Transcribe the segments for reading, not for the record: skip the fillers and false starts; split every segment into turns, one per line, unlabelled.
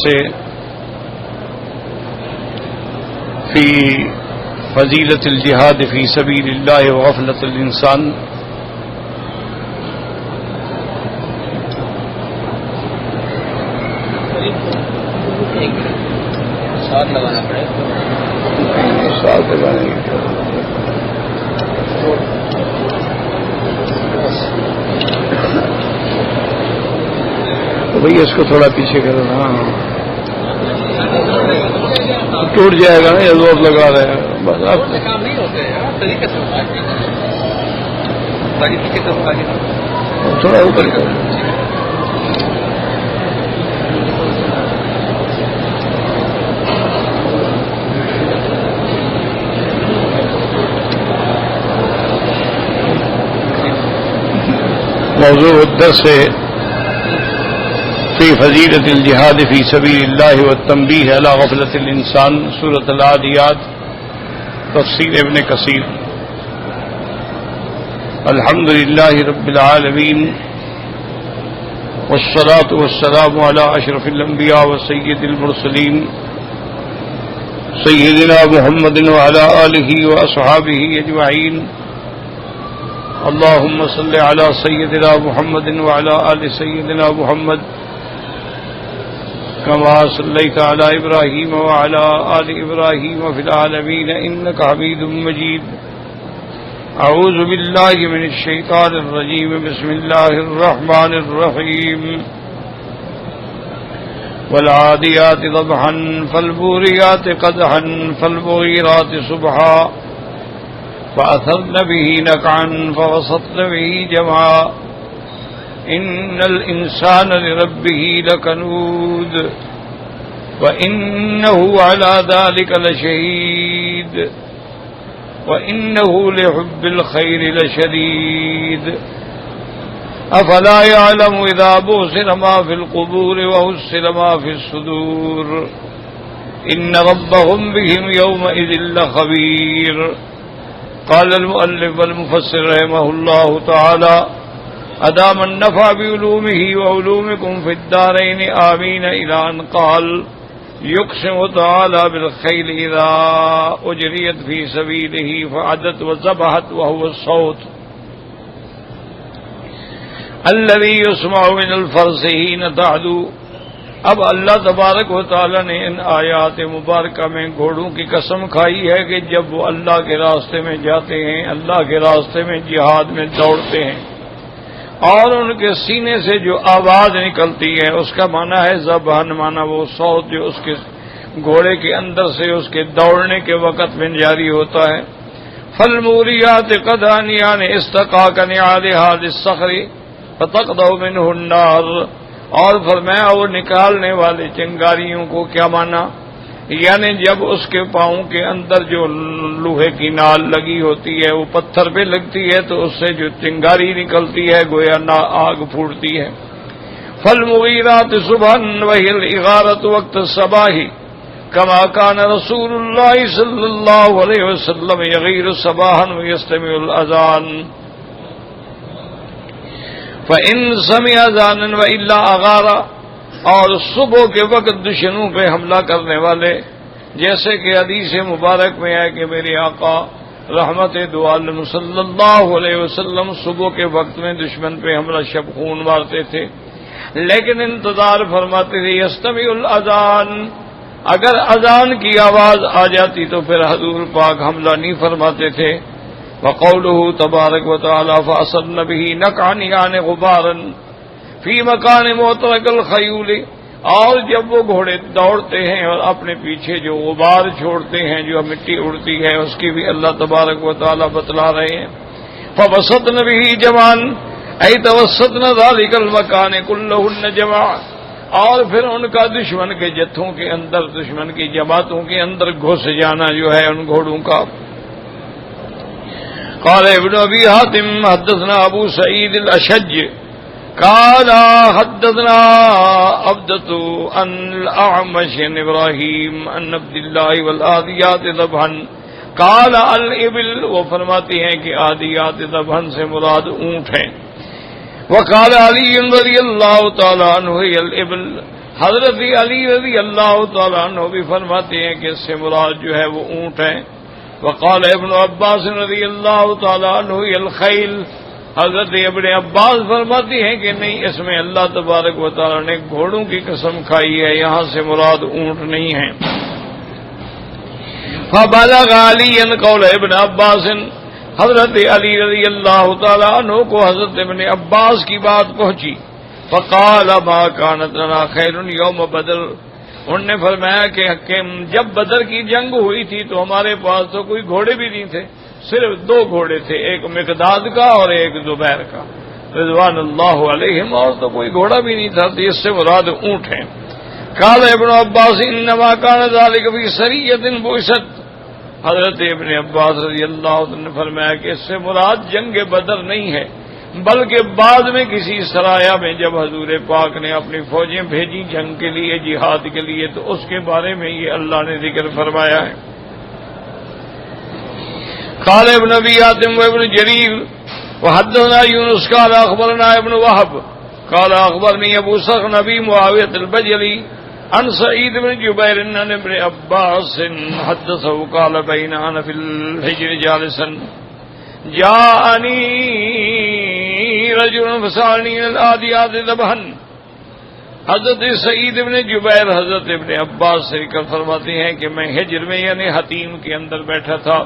سے فی فضیلت الجہاد فی سبیل اللہ و غفلت الانسان.
ساتھ لگانا پڑے
ساتھ لگانے تو بھئی اس کو تھوڑا پیچھے کرو نا، ٹوٹ جائے گا نا. یہ زور لگا رہے ہیں بس آپ
کام نہیں ہوتے طریقے سے
تھوڑا اوپر کرو. موضوع الدرس فی فضیلت الجہاد فی سبیل اللہ والتنبیہ علی غفلت الانسان، سورۃ العادیات، تفسیر ابن کثیر. الحمد للہ رب العالمین والصلاة والسلام علی اشرف الانبیاء وسید المرسلین سیدنا محمد وعلی آلہ واصحابہ اجمعین. اللهم صل على سيدنا محمد وعلى آل سيدنا محمد كما صليت على إبراهيم وعلى آل إبراهيم في العالمين إنك حميد مجيد. أعوذ بالله من الشيطان الرجيم. بسم الله الرحمن الرحيم. والعاديات ضبحا فالموريات قدحا فالمغيرات صبحا فأثرن به نقعا فوسطن به جمعا إن الإنسان لربه لكنود وإنه على ذلك لشهيد وإنه لحب الخير لشديد. أفلا يعلم إذا بعثر ما في القبور وحصل ما في الصدور إن ربهم بهم يومئذ لخبير. قال المؤلف والمفسر رحمه الله تعالى أدام النفع بعلومه وعلومكم في الدارين آمين إلى أن قال يقسم تعالى بالخيل إذا أجريت في سبيله فعدت وذبحت وهو الصوت الذي يسمع من الفرس حين تعدو. اب اللہ تبارک و تعالی نے ان آیات مبارکہ میں گھوڑوں کی قسم کھائی ہے کہ جب وہ اللہ کے راستے میں جاتے ہیں، اللہ کے راستے میں جہاد میں دوڑتے ہیں، اور ان کے سینے سے جو آواز نکلتی ہے اس کا معنی ہے ذبحن، معنی وہ صوت جو اس کے گھوڑے کے اندر سے اس کے دوڑنے کے وقت میں جاری ہوتا ہے. فالموریات قدحا یعنی استقاء کنعالها للصخر فتقطع منه النار. اور فرمایا وہ نکالنے والے چنگاریوں کو کیا مانا، یعنی جب اس کے پاؤں کے اندر جو لوہے کی نال لگی ہوتی ہے وہ پتھر پہ لگتی ہے تو اس سے جو چنگاری نکلتی ہے گویا نہ آگ پھوٹتی ہے. فالمغیرات صبحا وهي الإغارة وقت الصباح كما كان رسول الله صلی اللہ علیہ وسلم يغير صباحا ويستمع الأذان فَإِن سَمِعَ أَذَانًا وَإِلَّا أَغَارَ. اور صبح کے وقت دشمنوں پہ حملہ کرنے والے، جیسے کہ حدیث مبارک میں ہے کہ میرے آقا رحمت دو عالم صلی اللہ علیہ وسلم صبح کے وقت میں دشمن پہ حملہ شب خون مارتے تھے، لیکن انتظار فرماتے تھے یستمع الاذان. اگر اذان کی آواز آ جاتی تو پھر حضور پاک حملہ نہیں فرماتے تھے. وقوله تبارک و تعالی فأصبن به نقعا یعنی غبارا فی مکان معترک الخیول. اور جب وہ گھوڑے دوڑتے ہیں اور اپنے پیچھے جو غبار چھوڑتے ہیں، جو مٹی اڑتی ہے، اس کی بھی اللہ تبارک و تعالی بتلا رہے ہیں. فوسطن به جمعا ای توسطن ذلک المکان کلہن جمعا. اور پھر ان کا دشمن کے جتھوں کے اندر، دشمن کی جماعتوں کے اندر گھس جانا جو ہے ان گھوڑوں کا. قال ابن ابي حاتم حدثنا ابو سعيد الاشج قال حدثنا عبدة عن الاعمش عن ابراهيم عن عبد الله والعاديات ضبحا قال الابل. وہ فرماتے ہیں کہ عادیات ضبحا سے مراد اونٹ ہیں. وقال علی رضی اللہ تعالی عنہ الابل. حضرت علی رضی اللہ تعالیٰ عنہ بھی فرماتے ہیں کہ اس سے مراد جو ہے وہ اونٹ ہے. وقال ابن عباس رضی اللہ تعالیٰ عنہ الخیل. حضرت ابن عباس فرماتے ہیں کہ نہیں، اس میں اللہ تبارک و تعالیٰ نے گھوڑوں کی قسم کھائی ہے، یہاں سے مراد اونٹ نہیں ہے. فبلغ علی قول ابن عباس. حضرت علی رضی اللہ تعالیٰ عنہ کو حضرت ابن عباس کی بات پہنچی. فقال ما كانت لنا خير يوم بدر. انہوں نے فرمایا کہ جب بدر کی جنگ ہوئی تھی تو ہمارے پاس تو کوئی گھوڑے بھی نہیں تھے، صرف 2 گھوڑے تھے، ایک مقداد کا اور ایک زبیر کا رضوان اللہ علیہم، اور تو کوئی گھوڑا بھی نہیں تھا، تو اس سے مراد اونٹ ہیں. قال ابن عباس انما كان ذلك في سریۃ بعثت. حضرت ابن عباس رضی اللہ عنہ نے فرمایا کہ اس سے مراد جنگ بدر نہیں ہے، بلکہ بعد میں کسی سرایہ میں جب حضور پاک نے اپنی فوجیں بھیجی جنگ کے لیے، جہاد کے لیے، تو اس کے بارے میں یہ اللہ نے ذکر فرمایا ہے. قال ابن ابي حاتم وابن جرير وحدثنا يونس قال اخبرنا ابن وهب قال اخبرني ابو صخر نبي معاويه البجلي عن سعيد بن جبير ان ابن عباس حدثه قال بين انا في الحجر جالسا جاءني رجل فسألني العاديات ذبحا. حضرت سعید بن جبیر حضرت ابن عباس سے ذکر فرماتے ہیں کہ میں ہجر میں یعنی حتیم کے اندر بیٹھا تھا،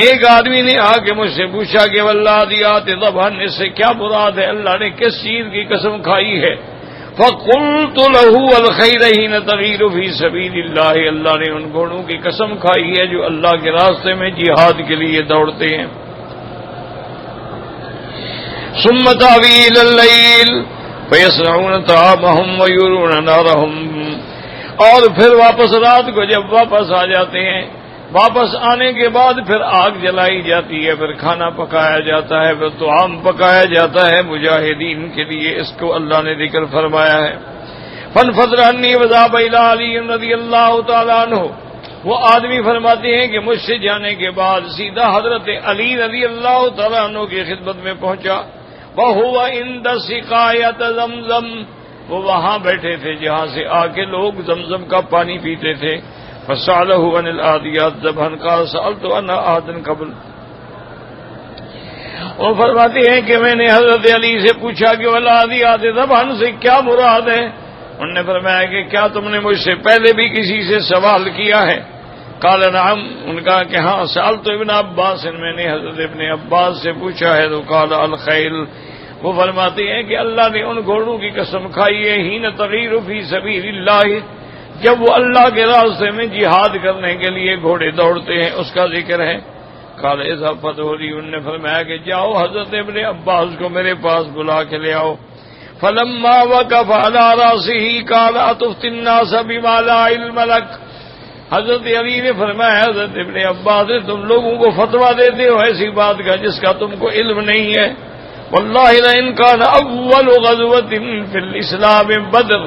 ایک آدمی نے آ کے مجھ سے پوچھا کہ والعادیات ذبحا، اس سے کیا مراد ہے، اللہ نے کس چیز کی قسم کھائی ہے؟ فقلت له الخيل حين تغير في سبيل الله. اللہ نے ان گھوڑوں کی قسم کھائی ہے جو اللہ کے راستے میں جہاد کے لیے دوڑتے ہیں. ثم تأوي إلى الليل فيصنعون طعامهم ويرون نارهم. اور پھر واپس رات کو جب واپس آ جاتے ہیں، واپس آنے کے بعد پھر آگ جلائی جاتی ہے، پھر کھانا پکایا جاتا ہے، پھر طعام پکایا جاتا ہے مجاہدین کے لیے. اس کو اللہ نے ذکر فرمایا ہے. فانفضل عني وذهب إلى علي رضی اللہ تعالیٰ عنہ. وہ آدمی فرماتے ہیں کہ مجھ سے جانے کے بعد سیدھا حضرت علی رضی اللہ تعالیٰ عنہ کی خدمت میں پہنچا. وَهُوَ عِندَ سِقَايَةِ زَمْزَمْ. وہ وہاں بیٹھے تھے جہاں سے آ کے لوگ زمزم کا پانی پیتے تھے. فَسَأَلَهُ عَنِ الْعَادِيَاتِ ذَبْحًا قَالَ سَأَلْتُ عَنْهَا عَادًا قَبْلَ. وہ فرماتے ہیں کہ میں نے حضرت علی سے پوچھا کہ والعادیات ذبحًا سے کیا مراد ہے. انہوں نے فرمایا کہ کیا تم نے مجھ سے پہلے بھی کسی سے سوال کیا ہے؟ قال نعم. ان کا کہ ہاں. سألت ابن عباس، میں نے حضرت ابن عباس سے پوچھا ہے. تو قال الخیل. وہ فرماتے ہیں کہ اللہ نے ان گھوڑوں کی قسم کھائی ہے حين تغير في سبيل الله، جب وہ اللہ کے راستے میں جہاد کرنے کے لیے گھوڑے دوڑتے ہیں، اس کا ذکر ہے. قال اذهب فدعوني. انہوں نے فرمایا کہ جاؤ حضرت ابن عباس کو میرے پاس بلا کے لے آؤ. فلما وقف على راسه قال اطفت الناس بما لا علم لك. حضرت علی نے فرمایا حضرت ابن عباس نے تم لوگوں کو فتویٰ دیتے ہو ایسی بات کا جس کا تم کو علم نہیں ہے. واللہ لئن كان اول غزوة في الاسلام بدر.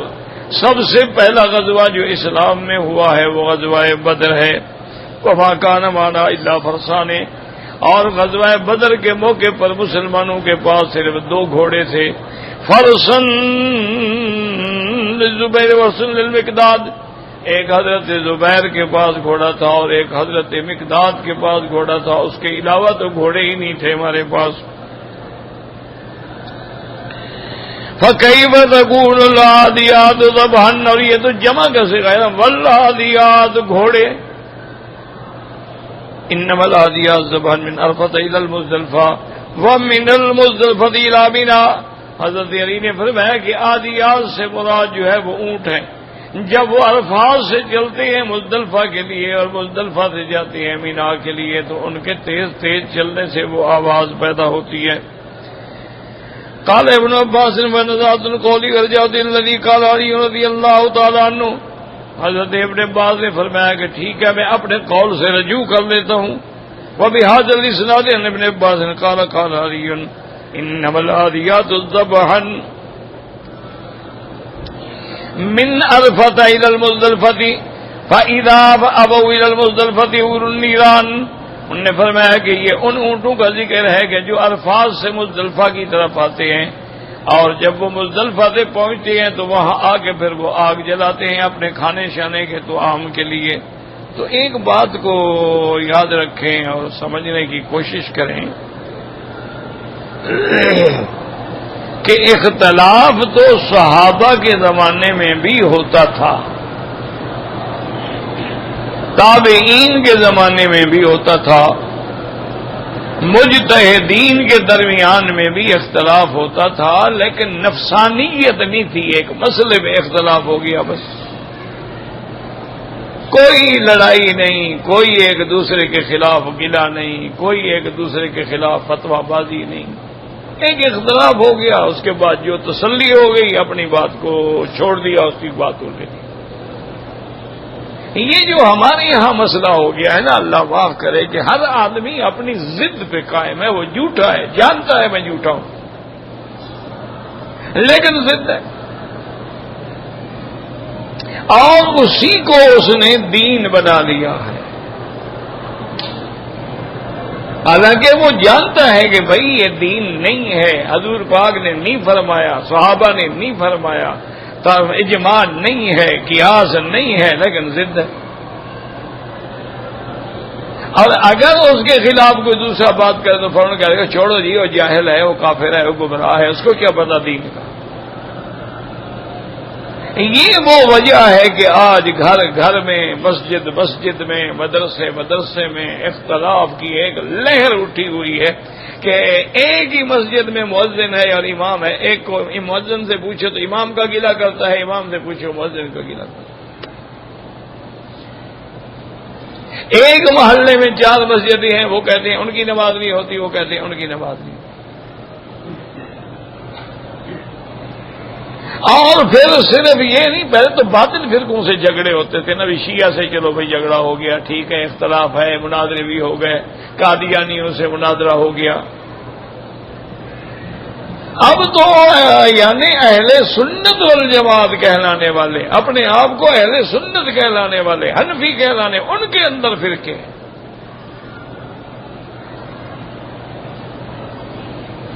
سب سے پہلا غزوہ جو اسلام میں ہوا ہے وہ غزوہ بدر ہے. وما كان معنا الا فرسان. اور غزوہ بدر کے موقع پر مسلمانوں کے پاس صرف 2 گھوڑے تھے. فرسن للزبیر ورسن للمقداد. ایک حضرت زبیر کے پاس گھوڑا تھا اور ایک حضرت مقداد کے پاس گھوڑا تھا. اس کے علاوہ تو گھوڑے ہی نہیں تھے ہمارے پاس. فَكَيْفَ تَكُونُ الْعَادِيَاتُ ذَبْحًا. اور یہ تو جمع کیسے گیا؟ وَالْعَادِيَاتُ گھوڑے. إِنَّمَا الْعَادِيَاتُ ذَبْحًا مِنْ عَرَفَةَ إِلَى الْمُزْدَلِفَةِ وَمِنَ الْمُزْدَلِفَةِ إِلَى مِنَى. حضرت علی نے فرمایا کہ عادیات سے مراد جو ہے وہ اونٹ ہیں. جب وہ عرفات سے چلتے ہیں مزدلفہ کے لیے اور مزدلفہ سے جاتے ہیں مینا کے لیے تو ان کے تیز تیز چلنے سے وہ آواز پیدا ہوتی ہے. قال ابن عباس ونزعت القول ورجعت الذي قال علي رضي الله تعالى عنه. حضرت ابن عباس نے فرمایا کہ ٹھیک ہے میں اپنے قول سے رجوع کر لیتا ہوں. وبهذا الاسناد عن ابن عباس قال قال علي انما العاديات ذبحا من عرفة الى المزدلفة فاذا ابوا الى المزدلفة اولوا النيران. انہوں نے فرمایا کہ یہ ان اونٹوں کا ذکر ہے کہ جو عرفات سے مزدلفہ کی طرف آتے ہیں اور جب وہ مزدلفہ سے پہنچتے ہیں تو وہاں آ کے پھر وہ آگ جلاتے ہیں اپنے کھانے شانے کے طعام کے لیے. تو ایک بات کو یاد رکھیں اور سمجھنے کی کوشش کریں کہ اختلاف تو صحابہ کے زمانے میں بھی ہوتا تھا، تابعین کے زمانے میں بھی ہوتا تھا، مجتہدین کے درمیان میں بھی اختلاف ہوتا تھا، لیکن نفسانیت نہیں تھی. ایک مسئلے میں اختلاف ہو گیا بس، کوئی لڑائی نہیں، کوئی ایک دوسرے کے خلاف گلا نہیں، کوئی ایک دوسرے کے خلاف فتویٰ بازی نہیں. ایک اختلاف ہو گیا، اس کے بعد جو تسلی ہو گئی اپنی بات کو چھوڑ دیا، اس کی بات ہو گئی. یہ جو ہمارے یہاں مسئلہ ہو گیا ہے نا، اللہ معاف کرے کہ ہر آدمی اپنی ضد پہ قائم ہے. وہ جھوٹا ہے، جانتا ہے میں جھوٹا ہوں، لیکن ضد ہے، اور اسی کو اس نے دین بنا لیا ہے. حالانکہ وہ جانتا ہے کہ بھائی یہ دین نہیں ہے، حضور پاک نے نہیں فرمایا، صحابہ نے نہیں فرمایا، اجماع نہیں ہے، قیاس نہیں ہے، لیکن ضد ہے. اور اگر اس کے خلاف کوئی دوسرا بات کرے تو فوراً کہے گا چھوڑو جی، وہ جاہل ہے، وہ کافر ہے، وہ گمراہ ہے، اس کو کیا پتا دین کا. یہ وہ وجہ ہے کہ آج گھر گھر میں، مسجد مسجد میں، مدرسے مدرسے میں اختلاف کی ایک لہر اٹھی ہوئی ہے کہ ایک ہی مسجد میں مؤذن ہے اور امام ہے. ایک کو مؤذن سے پوچھو تو امام کا گلہ کرتا ہے، امام سے پوچھو مؤذن کا گلہ کرتا ہے. ایک محلے میں 4 مسجدیں ہیں، وہ کہتے ہیں ان کی نماز نہیں ہوتی، وہ کہتے ہیں ان کی نماز نہیں. اور پھر صرف یہ نہیں، پہلے تو باطل فرقوں سے جھگڑے ہوتے تھے نا، شیعہ سے چلو بھائی جھگڑا ہو گیا، ٹھیک ہے، اختلاف ہے، مناظرے بھی ہو گئے، قادیانیوں سے مناظرہ ہو گیا. اب تو یعنی اہل سنت والجماعت کہلانے والے، اپنے آپ کو اہل سنت کہلانے والے، حنفی کہلانے، ان کے اندر فرقے.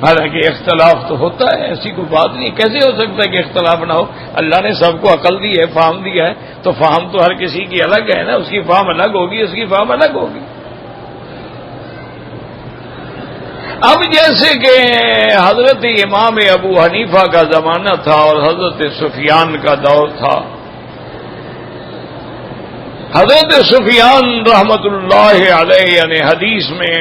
حالانکہ اختلاف تو ہوتا ہے، ایسی کوئی بات نہیں. کیسے ہو سکتا ہے کہ اختلاف نہ ہو؟ اللہ نے سب کو عقل دی ہے، فہم دیا ہے، تو فہم تو ہر کسی کی الگ ہے نا، اس کی فہم الگ ہوگی، اس کی فہم الگ ہوگی. اب جیسے کہ حضرت امام ابو حنیفہ کا زمانہ تھا اور حضرت سفیان کا دور تھا. حضرت سفیان رحمت اللہ علیہ یعنی حدیث میں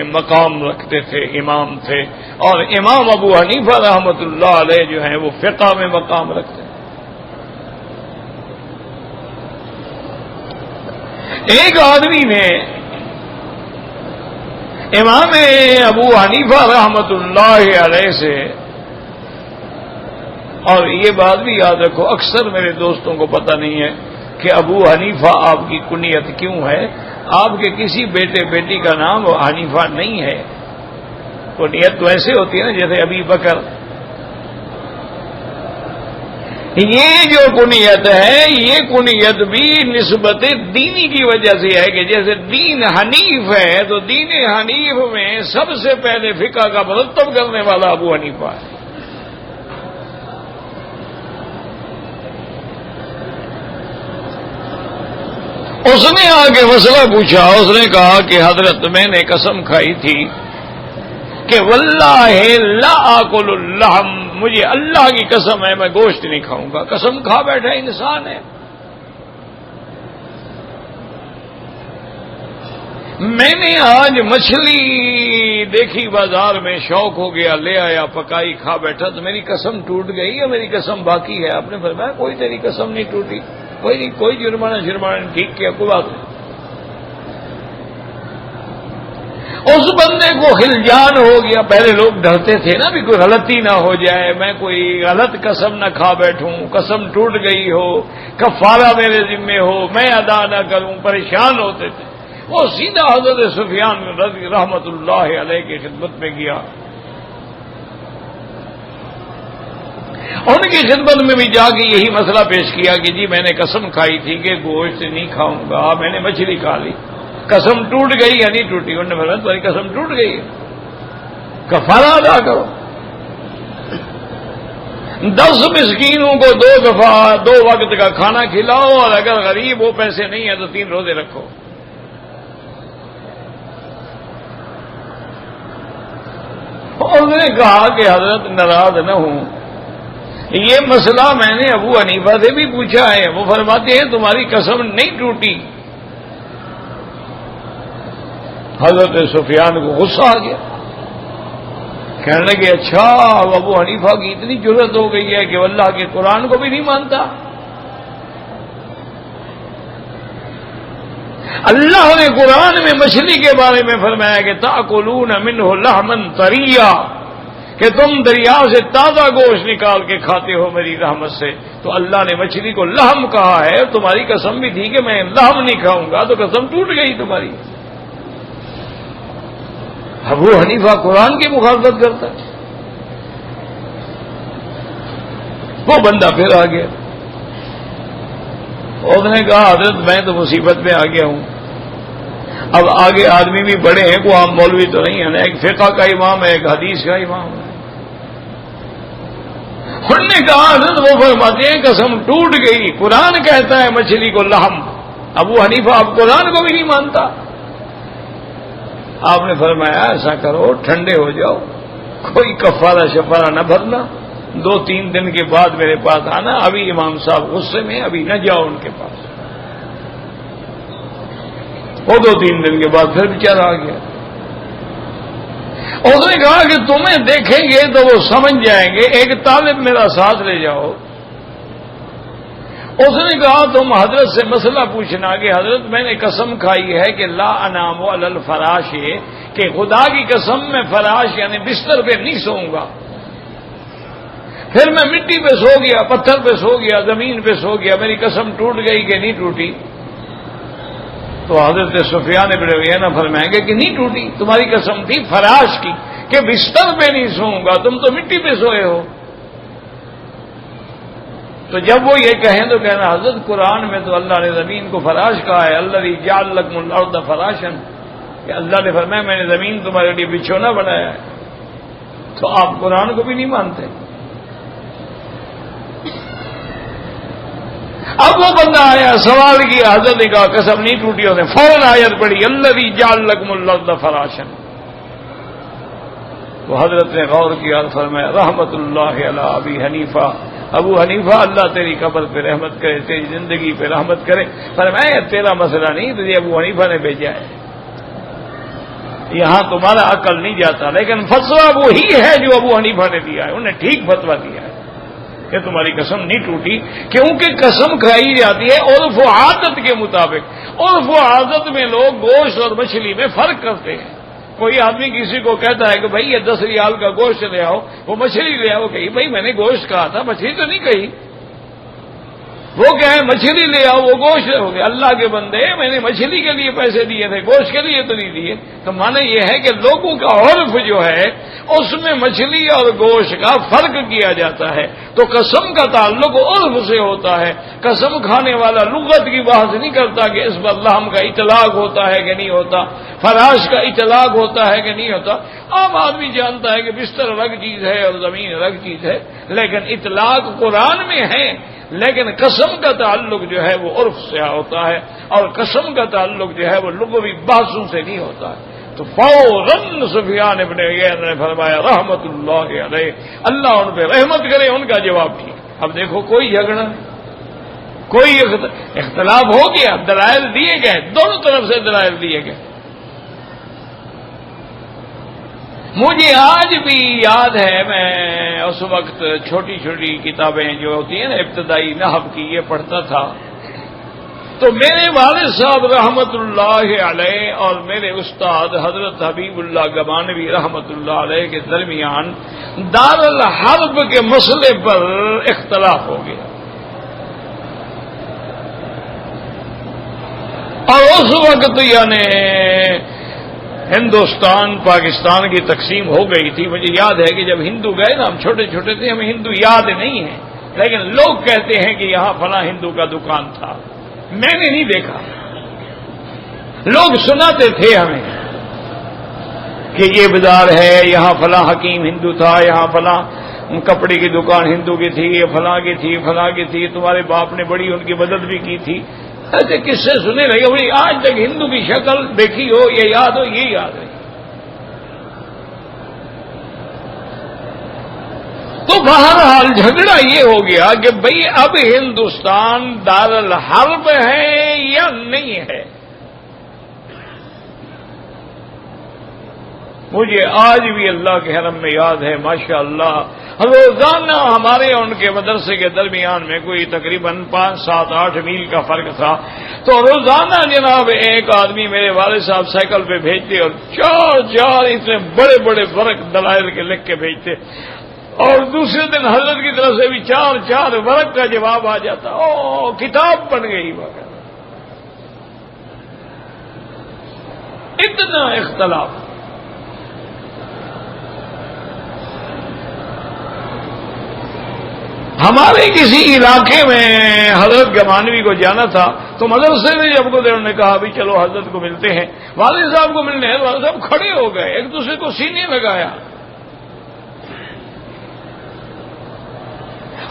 مقام رکھتے تھے، امام تھے، اور امام ابو حنیفہ رحمت اللہ علیہ جو ہیں وہ فقہ میں مقام رکھتے ہیں. ایک آدمی نے امام ابو حنیفہ رحمت اللہ علیہ سے، اور یہ بات بھی یاد رکھو، اکثر میرے دوستوں کو پتہ نہیں ہے کہ ابو حنیفہ آپ کی کنیت کیوں ہے. آپ کے کسی بیٹے بیٹی کا نام حنیفہ نہیں ہے. کنیت تو ایسے ہوتی ہے نا جیسے ابی بکر. یہ جو کنیت ہے، یہ کنیت بھی نسبت دینی کی وجہ سے ہے کہ جیسے دین حنیف ہے تو دین حنیف میں سب سے پہلے فقہ کا مرتب کرنے والا ابو حنیفہ ہے. اس نے آ کے مسئلہ پوچھا، اس نے کہا کہ حضرت میں نے قسم کھائی تھی کہ واللہ لا آکل اللحم، مجھے اللہ کی قسم ہے میں گوشت نہیں کھاؤں گا. قسم کھا بیٹھا انسان ہے. میں نے آج مچھلی دیکھی بازار میں، شوق ہو گیا، لے آیا، پکائی، کھا بیٹھا تو میری قسم ٹوٹ گئی یا میری قسم باقی ہے؟ آپ نے فرمایا کوئی تیری قسم نہیں ٹوٹی، کوئی نہیں، کوئی جرمانہ ٹھیک کیا، کوئی بات نہیں. اس بندے کو خلجان ہو گیا. پہلے لوگ ڈرتے تھے نا بھی کوئی غلطی نہ ہو جائے، میں کوئی غلط قسم نہ کھا بیٹھوں، قسم ٹوٹ گئی ہو، کفارہ میرے ذمے ہو، میں ادا نہ کروں، پریشان ہوتے تھے. وہ سیدھا حضرت سفیان رضی رحمت اللہ علیہ کی خدمت میں گیا. ان کی خدمت میں بھی جا کے یہی مسئلہ پیش کیا کہ جی میں نے قسم کھائی تھی کہ گوشت نہیں کھاؤں گا، میں نے مچھلی کھا لی، قسم ٹوٹ گئی یا نہیں ٹوٹی؟ انہوں نے فرمایا تمہاری قسم ٹوٹ گئی، کفارہ ادا کرو. 10 مسکینوں کو 2 دفعہ 2 وقت کا کھانا کھلاؤ، اور اگر غریب وہ پیسے نہیں ہیں تو 3 روزے رکھو۔ اور نے کہا کہ حضرت ناراض نہ ہوں، یہ مسئلہ میں نے ابو حنیفہ سے بھی پوچھا ہے، وہ فرماتے ہیں تمہاری قسم نہیں ٹوٹی۔ حضرت سفیان کو غصہ آ گیا، کہنے لگے اچھا ابو حنیفہ کی اتنی جرأت ہو گئی ہے کہ وہ اللہ کے قرآن کو بھی نہیں مانتا۔ اللہ نے قرآن میں مچھلی کے بارے میں فرمایا کہ تاکلون منہ لحما طریا، کہ تم دریا سے تازہ گوشت نکال کے کھاتے ہو میری رحمت سے، تو اللہ نے مچھلی کو لحم کہا ہے، تمہاری قسم بھی تھی کہ میں لحم نہیں کھاؤں گا، تو قسم ٹوٹ گئی تمہاری۔ ابو حنیفہ قرآن کی مخالفت کرتا ہے۔ وہ بندہ پھر آ گیا، اس نے کہا حضرت میں تو مصیبت میں آ گیا ہوں، اب آگے آدمی بھی بڑے ہیں، کوئی عام مولوی تو نہیں ہے نا، ایک فقہ کا امام ہے، ایک حدیث کا امام ہے۔ انہوں نے کہا حضرت وہ فرماتے ہیں قسم ٹوٹ گئی، قرآن کہتا ہے مچھلی کو لحم، ابو حنیفہ اب قرآن کو بھی نہیں مانتا۔ آپ نے فرمایا ایسا کرو ٹھنڈے ہو جاؤ، کوئی کفارہ شفارہ نہ بھرنا، 2-3 دن کے بعد میرے پاس آنا، ابھی امام صاحب غصے میں، ابھی نہ جاؤ ان کے پاس۔ وہ 2-3 دن کے بعد پھر بیچارہ آ گیا۔ اس نے کہا کہ تمہیں دیکھیں گے تو وہ سمجھ جائیں گے، ایک طالب میرا ساتھ لے جاؤ۔ اس نے کہا تم حضرت سے مسئلہ پوچھنا کہ حضرت میں نے قسم کھائی ہے کہ لا انام علی الفراش، کہ خدا کی قسم میں فراش یعنی بستر پہ نہیں سوؤں گا۔ پھر میں مٹی پہ سو گیا، پتھر پہ سو گیا، زمین پہ سو گیا، میری قسم ٹوٹ گئی کہ نہیں ٹوٹی؟ تو حضرت سفیان بن عیینہ فرمائیں گے کہ نہیں ٹوٹی، تمہاری قسم تھی فراش کی کہ بستر پہ نہیں سوؤں گا، تم تو مٹی پہ سوئے ہو۔ تو جب وہ یہ کہیں تو کہنا حضرت قرآن میں تو اللہ نے زمین کو فراش کہا ہے، الذی جعل لکم الارض فراشا، کہ اللہ نے فرمایا میں نے زمین تمہارے لیے بچھونا بنایا ہے، تو آپ قرآن کو بھی نہیں مانتے۔ اب وہ بندہ آیا، سوال کیا، حضرت نے کہا قسم نہیں ٹوٹی، اس نے فوراً آیت پڑھی الذی جعل لکم الارض فراشا۔ تو حضرت نے غور کیا اور فرمایا رحمت اللہ علی ابی حنیفہ، ابو حنیفہ اللہ تیری قبر پہ رحمت کرے، تیری زندگی پہ رحمت کرے۔ فرمایا تیرا مسئلہ نہیں، تجھے ابو حنیفہ نے بھیجا ہے، یہاں تمہارا عقل نہیں جاتا، لیکن فتویٰ وہی ہے جو ابو حنیفہ نے دیا ہے، انہوں نے ٹھیک فتویٰ دیا ہے کہ تمہاری قسم نہیں ٹوٹی، کیونکہ قسم کھائی جاتی ہے عرف و عادت کے مطابق۔ عرف و عادت میں لوگ گوشت اور مچھلی میں فرق کرتے ہیں۔ کوئی آدمی کسی کو کہتا ہے کہ بھائی یہ 10 ریال کا گوشت لے آؤ، وہ مچھلی لے آؤ، کہی بھائی میں نے گوشت کہا تھا، مچھلی تو نہیں کہی۔ وہ کہے مچھلی لے آؤ، وہ گوشت ہو گیا۔ اللہ کے بندے میں نے مچھلی کے لیے پیسے دیے تھے، گوشت کے لیے تو نہیں دیے۔ تو معنی یہ ہے کہ لوگوں کا عرف جو ہے اس میں مچھلی اور گوشت کا فرق کیا جاتا ہے۔ تو قسم کا تعلق عرف سے ہوتا ہے، قسم کھانے والا لغت کی بحث نہیں کرتا کہ اس پر لحم کا اطلاق ہوتا ہے کہ نہیں ہوتا، فراش کا اطلاق ہوتا ہے کہ نہیں ہوتا۔ عام آدمی جانتا ہے کہ بستر الگ چیز ہے اور زمین الگ چیز ہے، لیکن اطلاق قرآن میں ہے، لیکن قسم کا تعلق جو ہے وہ عرف سے ہوتا ہے، اور قسم کا تعلق جو ہے وہ لغوی بحثوں سے نہیں ہوتا ہے۔ تو فوراً سفیان ابن عیینہ نے فرمایا رحمت اللہ علیہ، اللہ ان پہ رحمت کرے، ان کا جواب ٹھیک۔ اب دیکھو کوئی جھگڑا نہیں، کوئی اختلاف ہو گیا، دلائل دیے گئے، دونوں طرف سے دلائل دیے گئے۔ مجھے آج بھی یاد ہے، میں اس وقت چھوٹی چھوٹی کتابیں جو ہوتی ہیں نا ابتدائی نحو کی یہ پڑھتا تھا، تو میرے والد صاحب رحمت اللہ علیہ اور میرے استاد حضرت حبیب اللہ گمانوی رحمت اللہ علیہ کے درمیان دار الحرب کے مسئلے پر اختلاف ہو گیا، اور اس وقت یعنی ہندوستان پاکستان کی تقسیم ہو گئی تھی۔ مجھے یاد ہے کہ جب ہندو گئے نا، ہم چھوٹے چھوٹے تھے، ہمیں ہندو یاد نہیں ہے، لیکن لوگ کہتے ہیں کہ یہاں فلاں ہندو کا دکان تھا، میں نے نہیں دیکھا، لوگ سناتے تھے ہمیں کہ یہ بازار ہے، یہاں فلاں حکیم ہندو تھا، یہاں فلاں کپڑے کی دکان ہندو کی تھی، یہ فلاں کی تھی، فلاں کی تھی، تمہارے باپ نے بڑی ان کی مدد بھی کی تھی، ایسے کس سے سنے لگے بھائی آج تک ہندو کی شکل دیکھی ہو، یہ یاد ہو، یہ یاد ہے. تو بہرحال جھگڑا یہ ہو گیا کہ بھئی اب ہندوستان دارالحرب ہے یا نہیں ہے. مجھے آج بھی اللہ کے حرم میں یاد ہے ماشاءاللہ روزانہ ہمارے اور ان کے مدرسے کے درمیان میں کوئی تقریباً 5, 7, 8 میل کا فرق تھا. تو روزانہ جناب ایک آدمی میرے والد صاحب سائیکل پہ بھیجتے اور 4 اتنے بڑے بڑے ورق دلائل کے لکھ کے بھیجتے، اور دوسرے دن حضرت کی طرف سے بھی 4 ورق کا جواب آ جاتا. او کتاب بن گئی وغیرہ. اتنا اختلاف. ہمارے کسی علاقے میں حضرت گمانوی کو جانا تھا تو مدرسے نے جب کو انہوں نے کہا بھی چلو حضرت کو ملتے ہیں، والد صاحب کو ملنے ہیں، والد صاحب کھڑے ہو گئے، ایک دوسرے کو سینے لگایا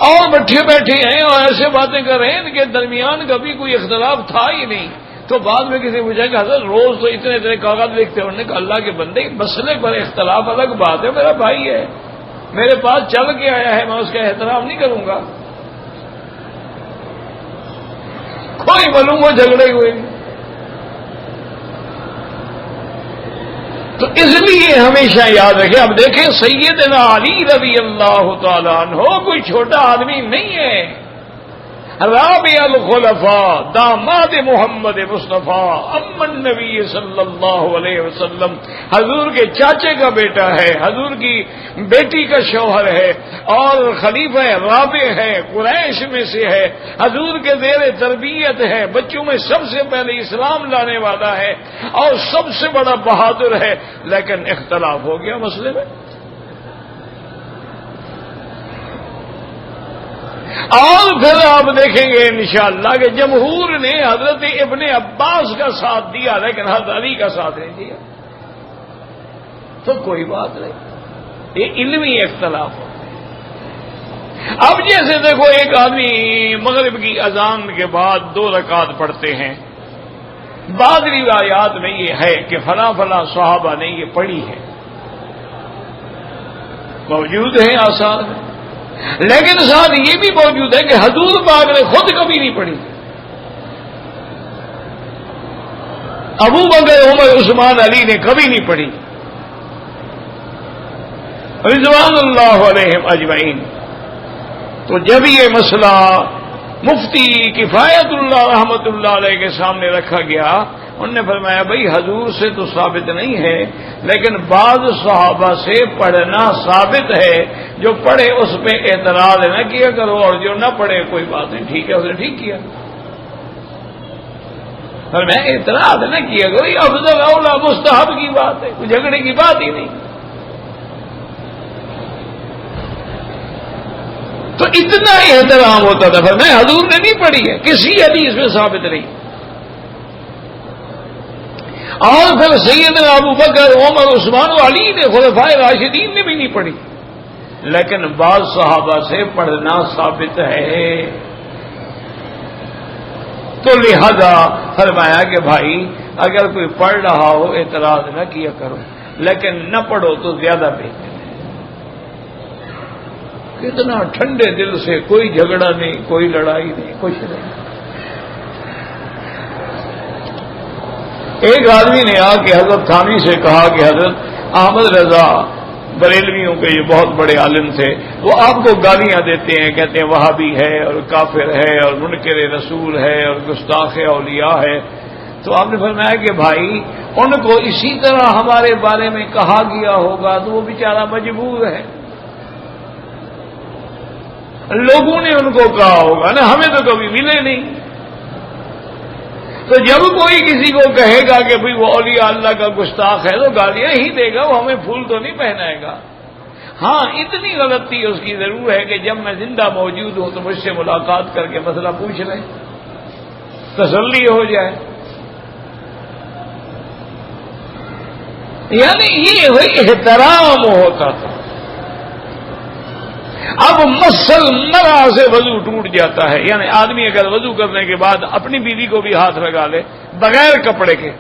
اور بیٹھے ہیں اور ایسے باتیں کر رہے ہیں ان کے درمیان کبھی کوئی اختلاف تھا ہی نہیں. تو بعد میں کسی پوچھا کہ حضرت روز تو اتنے کاغذ لکھتے ہیں. انہوں نے کہا اللہ کے بندے مسئلے پر اختلاف الگ بات ہے، میرا بھائی ہے، میرے پاس چل کے آیا ہے، میں اس کا احترام نہیں کروں گا. کوئی معلوم ہو جھگڑے ہوئے. تو اس لیے ہمیشہ یاد رکھیں. اب دیکھیں سیدنا علی رضی اللہ تعالیٰ عنہ کوئی چھوٹا آدمی نہیں ہے. رابع الخلفاء، داماد محمد مصطفیٰ امن نبی صلی اللہ علیہ وسلم، حضور کے چاچے کا بیٹا ہے، حضور کی بیٹی کا شوہر ہے، اور خلیفہ رابع ہے، قریش میں سے ہے، حضور کے زیر تربیت ہے، بچوں میں سب سے پہلے اسلام لانے والا ہے اور سب سے بڑا بہادر ہے. لیکن اختلاف ہو گیا مسئلے میں. اور پھر آپ دیکھیں گے انشاءاللہ کہ جمہور نے حضرت ابن عباس کا ساتھ دیا لیکن حضرت علی کا ساتھ نہیں دیا. تو کوئی بات نہیں، یہ علمی اختلاف ہو. اب جیسے دیکھو ایک آدمی مغرب کی اذان کے بعد 2 رکعت پڑھتے ہیں، بعض روایات میں یہ ہے کہ فلاں صحابہ نے یہ پڑھی ہے، موجود ہیں آثار میں، لیکن ساتھ یہ بھی موجود ہے کہ حضور پاک نے خود کبھی نہیں پڑھی. ابو بکر عمر عثمان علی نے کبھی نہیں پڑھی رضوان اللہ علیہم اجمعین. تو جب یہ مسئلہ مفتی کفایت اللہ رحمت اللہ علیہ کے سامنے رکھا گیا، انہوں نے فرمایا بھائی حضور سے تو ثابت نہیں ہے لیکن بعض صحابہ سے پڑھنا ثابت ہے، جو پڑھے اس پہ اعتراض نہ کیا کرو اور جو نہ پڑھے کوئی بات نہیں، ٹھیک ہے، اس نے ٹھیک کیا. میں اعتراض نہ کیا کرو، یہ افضل اولا مستحب کی بات ہے، کوئی جھگڑے کی بات ہی نہیں. تو اتنا احترام ہوتا تھا. میں حضور نے نہیں پڑھی ہے، کسی حدیث میں ثابت نہیں. اور پھر سیدنا ابو بکر عمر عثمان و علی نے خلفائے راشدین نے بھی نہیں پڑھی، لیکن بعض صحابہ سے پڑھنا ثابت ہے. تو لہذا فرمایا کہ بھائی اگر کوئی پڑھ رہا ہو اعتراض نہ کیا کرو، لیکن نہ پڑھو تو زیادہ بہتر ہے. کتنا ٹھنڈے دل سے، کوئی جھگڑا نہیں، کوئی لڑائی نہیں، کچھ نہیں. ایک آدمی نے آ کے حضرت تھانوی سے کہا کہ حضرت احمد رضا بریلویوں کے یہ بہت بڑے عالم تھے، وہ آپ کو گالیاں دیتے ہیں، کہتے ہیں وہابی ہے اور کافر ہے اور منکر رسول ہے اور گستاخ اولیاء ہے. تو آپ نے فرمایا کہ بھائی ان کو اسی طرح ہمارے بارے میں کہا گیا ہوگا تو وہ بیچارہ مجبور ہے، لوگوں نے ان کو کہا ہوگا نا، ہمیں تو کبھی ملے نہیں. تو جب کوئی کسی کو کہے گا کہ بھئی وہ اولیاء اللہ کا گستاخ ہے تو گالیاں ہی دے گا، وہ ہمیں پھول تو نہیں پہنائے گا. ہاں اتنی غلطی اس کی ضرور ہے کہ جب میں زندہ موجود ہوں تو مجھ سے ملاقات کر کے مسئلہ پوچھ لیں، تسلی ہو جائے. یعنی یہ احترام ہوتا تھا. اب مسل مرا سے وضو ٹوٹ جاتا ہے، یعنی آدمی اگر وضو کرنے کے بعد اپنی بیوی کو بھی ہاتھ لگا لے بغیر کپڑے کے،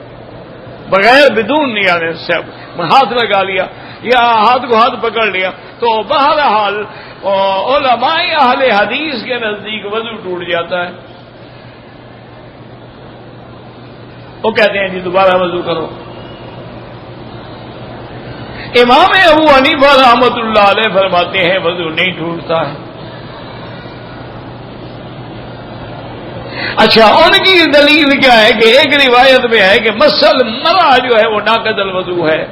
بغیر بدون یعنی سب ہاتھ لگا لیا یا ہاتھ کو ہاتھ پکڑ لیا، تو بہرحال علماء اہل حدیث کے نزدیک وضو ٹوٹ جاتا ہے۔ وہ کہتے ہیں جی دوبارہ وضو کرو۔ امام ابو حنیفہ رحمۃ اللہ علیہ فرماتے ہیں وضو نہیں ٹوٹتا ہے۔ اچھا، ان کی دلیل کیا ہے کہ ایک روایت میں ہے کہ مسل مرا جو ہے وہ ناقض الوضو ہے،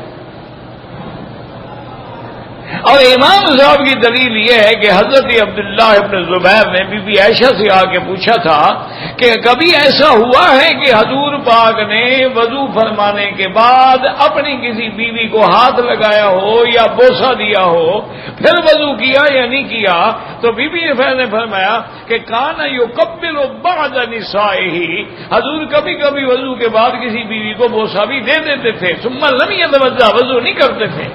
اور امام صاحب کی دلیل یہ ہے کہ حضرت عبداللہ ابن زبیر نے بی بی عائشہ سے آ کے پوچھا تھا کہ کبھی ایسا ہوا ہے کہ حضور پاک نے وضو فرمانے کے بعد اپنی کسی بیوی کو ہاتھ لگایا ہو یا بوسہ دیا ہو پھر وضو کیا یا نہیں کیا؟ تو بی بی نے فرمایا کہ کان یقبل بعض نسائہ، حضور کبھی کبھی وضو کے بعد کسی بیوی کو بوسہ بھی دے دیتے تھے، ثم لم یتوضا، وضو نہیں کرتے تھے۔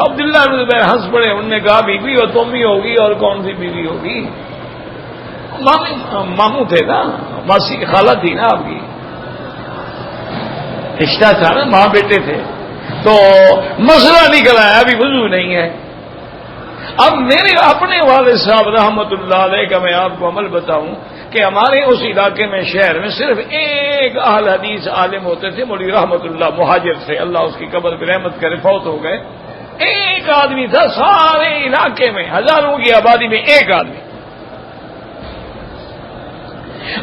عبداللہ بن زبیر ہنس پڑے، انہوں نے کہا بیوی ہو تم ہی ہوگی اور کون سی بیوی ہوگی؟ ماموں تھے نا، ماسی خالہ تھی نا آپ کی، رشتہ تھا نا، ماں بیٹے تھے، تو مسئلہ نکل آیا ابھی وضو نہیں ہے۔ اب میرے اپنے والد صاحب رحمت اللہ علیہ کا میں آپ کو عمل بتاؤں کہ ہمارے اس علاقے میں شہر میں صرف ایک اہل حدیث عالم ہوتے تھے، مولوی رحمت اللہ مہاجر سے، اللہ اس کی قبر پہ رحمت کرے، فوت ہو گئے۔ ایک آدمی تھا سارے علاقے میں، ہزاروں کی آبادی میں ایک آدمی۔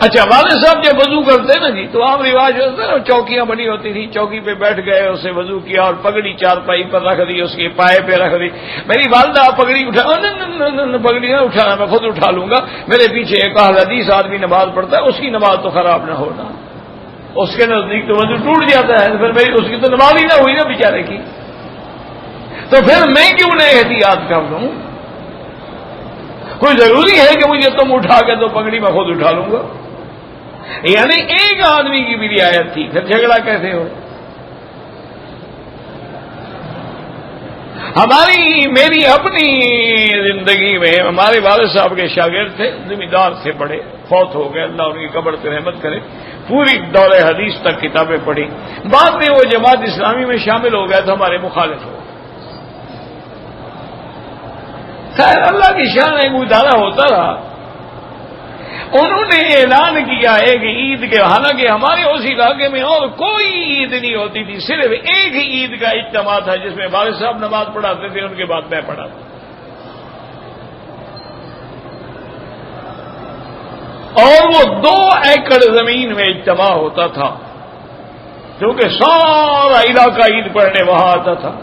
اچھا، والد صاحب جب وضو کرتے نا جی تو عام رواج ہوتا ہے، چوکیاں بنی ہوتی تھی، چوکی پہ بیٹھ گئے، اسے وضو کیا اور پگڑی چارپائی پر رکھ دی، اس کے پائے پہ رکھ دی۔ میری والدہ پگڑی اٹھا، پگڑی نہ اٹھانا، میں خود اٹھا لوں گا، میرے پیچھے ایک اہل حدیث آدمی نماز پڑھتا ہے، اس کی نماز تو خراب نہ ہونا، اس کے نزدیک تو وضو ٹوٹ جاتا ہے، پھر میری اس کی تو نماز ہی نہ ہوئی نا بیچارے کی، تو پھر میں کیوں نہ احتیاط کر لوں؟ کوئی ضروری ہے کہ مجھے تم اٹھا کے تو پگڑی میں خود اٹھا لوں گا؟ یعنی ایک آدمی کی بھی رعایت تھی، پھر جھگڑا کیسے ہو؟ میری اپنی زندگی میں ہمارے والد صاحب کے شاگرد تھے، زمیندار سے پڑھے، فوت ہو گئے، اللہ ان کی قبر پہ رحمت کرے، پوری دور حدیث تک کتابیں پڑھی، بعد میں وہ جماعت اسلامی میں شامل ہو گئے تو ہمارے مخالف ہو۔ خیر اللہ کی شان ہے، گزارا ہوتا رہا۔ انہوں نے اعلان کیا ہے کہ عید کے، حالانکہ ہمارے اس علاقے میں اور کوئی عید نہیں ہوتی تھی، صرف ایک ہی عید کا اجتماع تھا جس میں والد صاحب نماز پڑھاتے تھے، ان کے بعد میں پڑھاتا، اور وہ 2 ایکڑ زمین میں اجتماع ہوتا تھا، کیونکہ سارا علاقہ عید پڑھنے وہاں آتا تھا۔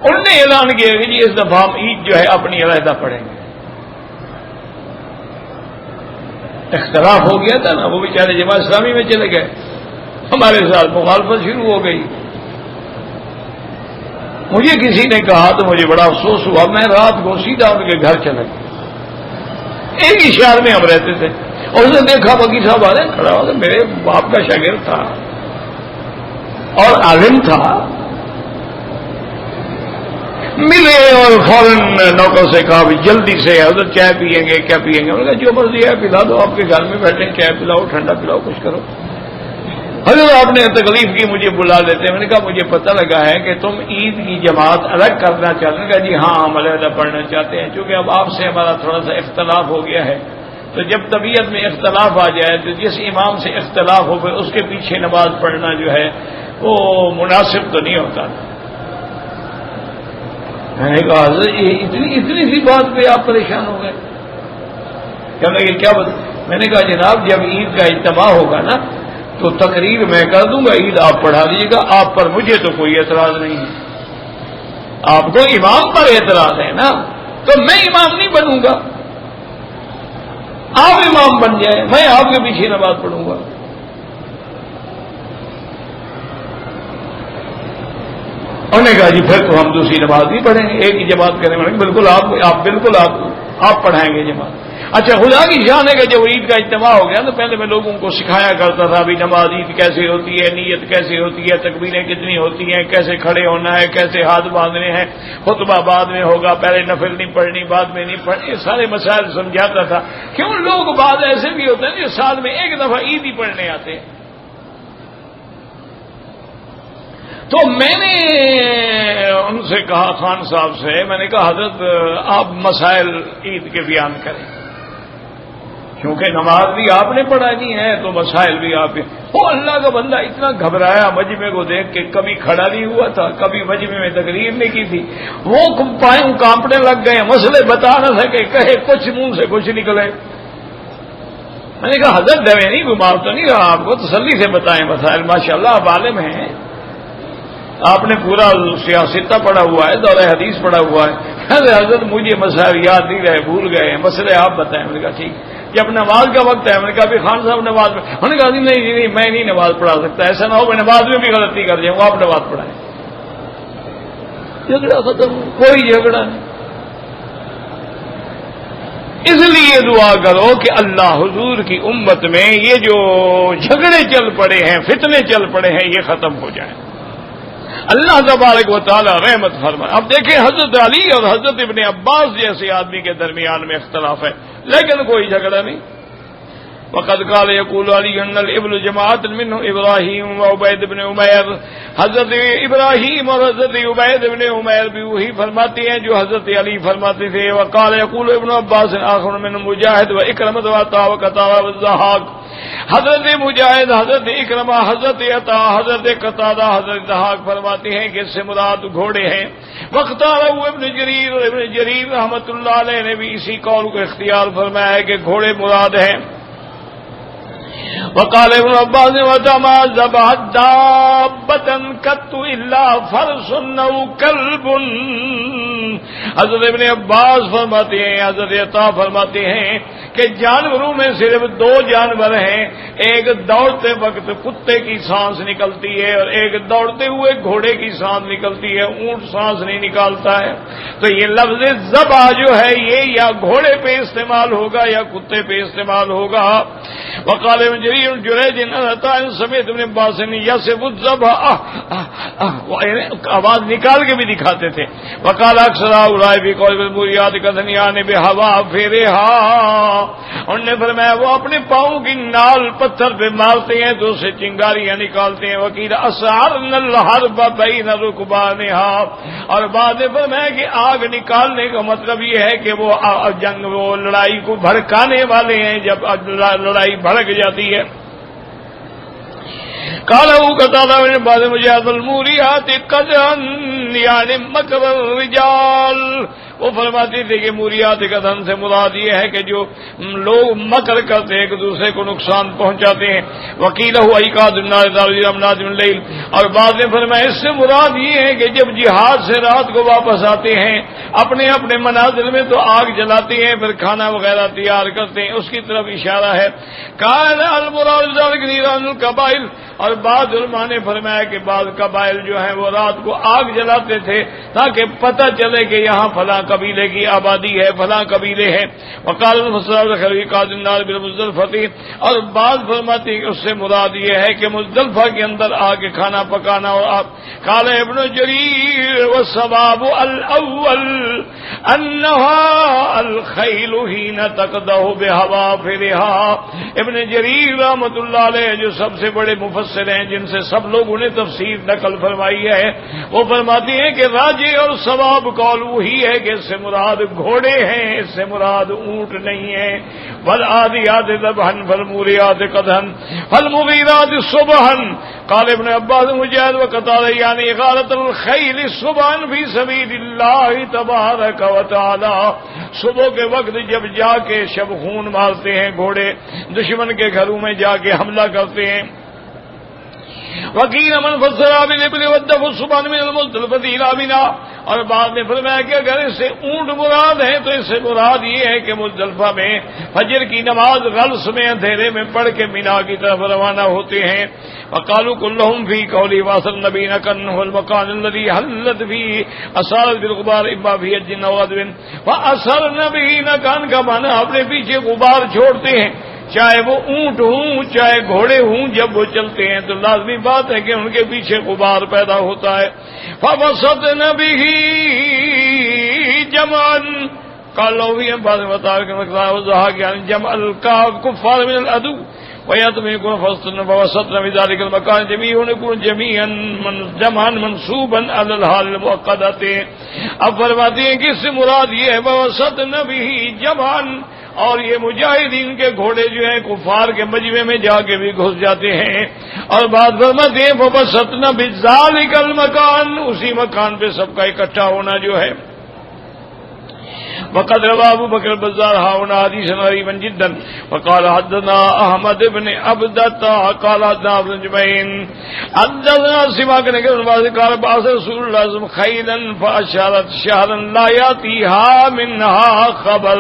انہوں نے اعلان کیا کہ جی اس دفعہ ہم عید جو ہے اپنی علیحدہ پڑھیں گے۔ اختلاف ہو گیا تھا نا، وہ بیچارے جماعت اسلامی میں چلے گئے، ہمارے ساتھ مخالفت شروع ہو گئی۔ مجھے کسی نے کہا تو مجھے بڑا افسوس ہوا، میں رات کو سیدھا ان کے گھر چلا گیا، ایک ہی شہر میں ہم رہتے تھے، اور اس نے دیکھا وکیل صاحب آ رہے ہیں، کھڑا ہو گیا، میرے باپ کا شاگرد تھا اور عالم تھا، ملے اور فوراً نوکر سے کہا بھی جلدی سے حضرت چائے پیئیں گے؟ کیا پیئیں گے؟ انہوں نے کہا جو مرضی ہے پلا دو، آپ کے گھر میں بیٹھے چائے پلاؤ، ٹھنڈا پلاؤ، کچھ کرو۔ حضرت آپ نے تکلیف کی، مجھے بلا لیتے ہیں۔ میں نے کہا مجھے پتہ لگا ہے کہ تم عید کی جماعت الگ کرنا چاہتے ہیں۔ کہا جی ہاں ہم علیحدہ پڑھنا چاہتے ہیں، چونکہ اب آپ سے ہمارا تھوڑا سا اختلاف ہو گیا ہے، تو جب طبیعت میں اختلاف آ جائے تو جس امام سے اختلاف ہو گئے اس کے پیچھے نماز پڑھنا جو ہے وہ مناسب تو نہیں ہوتا۔ میں نے کہا حضرت یہ اتنی سی بات پہ آپ پریشان ہو گئے؟ کہنے لگے کیا بتا؟ میں نے کہا جناب جب عید کا اجتماع ہوگا نا تو تقریر میں کر دوں گا، عید آپ پڑھا دیجیے گا، آپ پر مجھے تو کوئی اعتراض نہیں ہے، آپ کو امام پر اعتراض ہے نا، تو میں امام نہیں بنوں گا، آپ امام بن جائیں، میں آپ کے پیچھے نماز پڑھوں گا۔ انہوں نے کہا جی پھر تو ہم دوسری نماز نہیں پڑھیں گے، ایک ہی جماعت کریں گے۔ بالکل آپ پڑھائیں گے جماعت۔ اچھا خدا کی شان ہے کہ جب عید کا اجتماع ہو گیا تو پہلے میں لوگوں کو سکھایا کرتا تھا بھی نماز عید کیسے ہوتی ہے، نیت کیسے ہوتی ہے، تکبیریں کتنی ہوتی ہیں، کیسے کھڑے ہونا ہے، کیسے ہاتھ باندھنے ہیں، خطبہ بعد میں ہوگا، پہلے نفل نہیں پڑھنی، بعد میں نہیں پڑھنی، یہ سارے مسائل سمجھاتا تھا۔ کیوں لوگ بعض ایسے بھی ہوتے ہیں جو سال میں ایک دفعہ عید ہی پڑھنے آتے ہیں۔ تو میں نے ان سے کہا، خان صاحب سے میں نے کہا حضرت آپ مسائل عید کے بیان کریں، کیونکہ نماز بھی آپ نے پڑھانی ہے تو مسائل بھی آپ نے۔ وہ اللہ کا بندہ اتنا گھبرایا مجمع کو دیکھ کے، کبھی کھڑا نہیں ہوا تھا، کبھی مجمع میں تقریر نہیں کی تھی، وہ پاؤں کانپنے لگ گئے، مسئلے بتا نہ سکے، کہے کچھ منہ سے کچھ نکلے۔ میں نے کہا حضرت دوے نہیں، بیمار تو نہیں رہا، آپ کو تسلی سے بتائیں مسائل، ماشاءاللہ آپ عالم ہیں، آپ نے پورا سیاستہ پڑھا ہوا ہے، دور حدیث پڑھا ہوا ہے۔ حضرت مجھے مسائل یاد نہیں رہے، بھول گئے ہیں، مسئلے آپ بتائیں۔ میں نے کہا ٹھیک، جب نماز کا وقت ہے، میں نے کہا بھی خان صاحب نماز میں، انہوں نے کہا نہیں میں نہیں نماز پڑھا سکتا، ایسا نہ ہو میں نماز میں بھی غلطی کر جاؤں، آپ نماز پڑھائیں۔ جھگڑا ختم، کوئی جھگڑا نہیں۔ اس لیے دعا کرو کہ اللہ حضور کی امت میں یہ جو جھگڑے چل پڑے ہیں، فتنے چل پڑے ہیں، یہ ختم ہو جائیں، اللہ تبارک و تعالی رحمت فرمائے۔ اب دیکھیں حضرت علی اور حضرت ابن عباس جیسے آدمی کے درمیان میں اختلاف ہے، لیکن کوئی جھگڑا نہیں۔ وقد قال يقول علي ان الابل جماعت منه ابراہیم و عبید بن عمیر، حضرت ابراہیم اور حضرت عبید بن عمیر بھی وہی فرماتے ہیں جو حضرت علی فرماتے تھے۔ وقال يقول ابن عباس آخر من مجاہد و اکرمۃ و عطا و قتادہ و الضحاک، حضرت مجاہد، حضرت اکرمہ، حضرت عطا، حضرت قتادہ، حضرت ضحاک فرماتے ہیں کہ اس سے مراد گھوڑے ہیں۔ واختارہ ابن جریر، اور ابن جریر رحمۃ اللہ علیہ نے بھی اسی قول کو اختیار فرمایا ہے کہ گھوڑے مراد ہیں۔ وقال ابن عباس وما ذبحت دابة قط الا فرس او كلب، حضرت ابن عباس فرماتے ہیں، حضرت عطا فرماتے ہیں کہ جانوروں میں صرف دو جانور ہیں، ایک دوڑتے وقت کتے کی سانس نکلتی ہے اور ایک دوڑتے ہوئے گھوڑے کی سانس نکلتی ہے، اونٹ سانس نہیں نکالتا ہے۔ تو یہ لفظ ذبح جو ہے یہ یا گھوڑے پہ استعمال ہوگا یا کتے پہ استعمال ہوگا۔ وقال ابن جریر جریج عطا سمیت ابن عباس یصف الذبح، آواز نکال کے بھی دکھاتے تھے۔ وقال اکثر اولئک بقول الموریات کذنیان بہوا فیرہا، انہوں نے فرمایا وہ اپنے پاؤں کی نال پتھر پہ مارتے ہیں تو اسے چنگاریاں نکالتے ہیں۔ وقیل اسعرن الحرب بین رکبانہا، اور بعد نے فرمایا کہ آگ نکالنے کا مطلب یہ ہے کہ وہ جنگ، وہ لڑائی کو بھڑکانے والے ہیں، جب لڑائی بھڑک جاتی ہے۔ قالوا قتادہ نے بعد مجاہد الموریات قدرن یعنی مکر الرجال، وہ فرماتے تھے کہ موریات قدرن سے مراد یہ ہے کہ جو لوگ مکر کرتے ہیں ایک دوسرے کو نقصان پہنچاتے ہیں۔ وکیلہ ایقاد النار امناد اللیل، اور بعد نے فرمایا اس سے مراد یہ ہے کہ جب جہاد سے رات کو واپس آتے ہیں اپنے اپنے منازل میں تو آگ جلاتے ہیں، پھر کھانا وغیرہ تیار کرتے ہیں، اس کی طرف اشارہ ہے۔ کان المراد ذلک نیران القبائل، اور بعض علماء نے فرمایا کہ بعض قبائل جو ہیں وہ رات کو آگ جلاتے تھے تاکہ پتہ چلے کہ یہاں فلاں قبیلے کی آبادی ہے، فلاں قبیلے ہیں۔ وقال المفسرون النار بالمزدلفہ، اور بعض فرماتے ہیں کہ اس سے مراد یہ ہے کہ مزدلفہ کے اندر آ کے کھانا پکانا۔ اور آپ قال ابن جریر والصواب الاول انها الخیل حين تقدح بحوافرها، ابن جریر رحمۃ اللہ علیہ جو سب سے بڑے مفسر ہیں جن سے سب لوگوں نے تفسیر نقل فرمائی ہے، وہ فرماتے ہیں کہ راجح اور ثواب قول وہی ہے کہ اس سے مراد گھوڑے ہیں، اس سے مراد اونٹ نہیں ہے۔ والعادیات ذبحا فالموریات قدحا فالمغیرات صبحا، قال ابن عباس مجاہد وقتادہ یعنی غارت الخیل صبحا فی سبیل اللہ تبارک و تعالی، صبح کے وقت جب جا کے شب خون مارتے ہیں گھوڑے، دشمن کے گھروں میں جا کے حملہ کرتے ہیں۔ وقیل من فسر بالابل والدف صبحا من المزدلفة الى منى، اور بعد میں فرمایا کہ اگر اس سے اونٹ مراد ہے تو اس سے مراد یہ ہے کہ مزدلفہ میں فجر کی نماز غلس میں اندھیرے میں پڑھ کے مینا کی طرف روانہ ہوتے ہیں. وقالوا كلهم في قوله واصل النبي كانه المكان الذي حلت فيه اثار بالغبار اما في الجن وغدر واثر النبي كان کا معنی اپنے پیچھے غبار چھوڑتے ہیں, چاہے وہ اونٹ ہوں چاہے گھوڑے ہوں, جب وہ چلتے ہیں تو لازمی بات ہے کہ ان کے پیچھے غبار پیدا ہوتا ہے. فَوَسَطْنَ بِهِ جَمْعًا قالوا بھی ہم بعد بتا کہ وضاح کہ جمع الكفار من العدو ويطمئنون فوسطنا بذلك المكان جميعا جمعا منصوبا على الحال المؤقدة. اب فرماتے ہیں کہ اس سے مراد یہ ہے فوسطنا به جمعا, اور یہ مجاہدین کے گھوڑے جو ہیں کفار کے مجمع میں جا کے بھی گھس جاتے ہیں. اور بعد فرماتے ہیں فوسطنا بذلك المكان, اسی مکان پہ سب کا اکٹھا ہونا جو ہے. وقد روى ابو بكر البزار هنا حديثا غريبا جدا. وقال حدثنا احمد بن عبدة قال حدثنا ابن جبين حدثنا سماك بن قال بعث رسول الله صلى الله عليه وسلم خيلا فاشارت شهرا لا ياتيها منها خبر.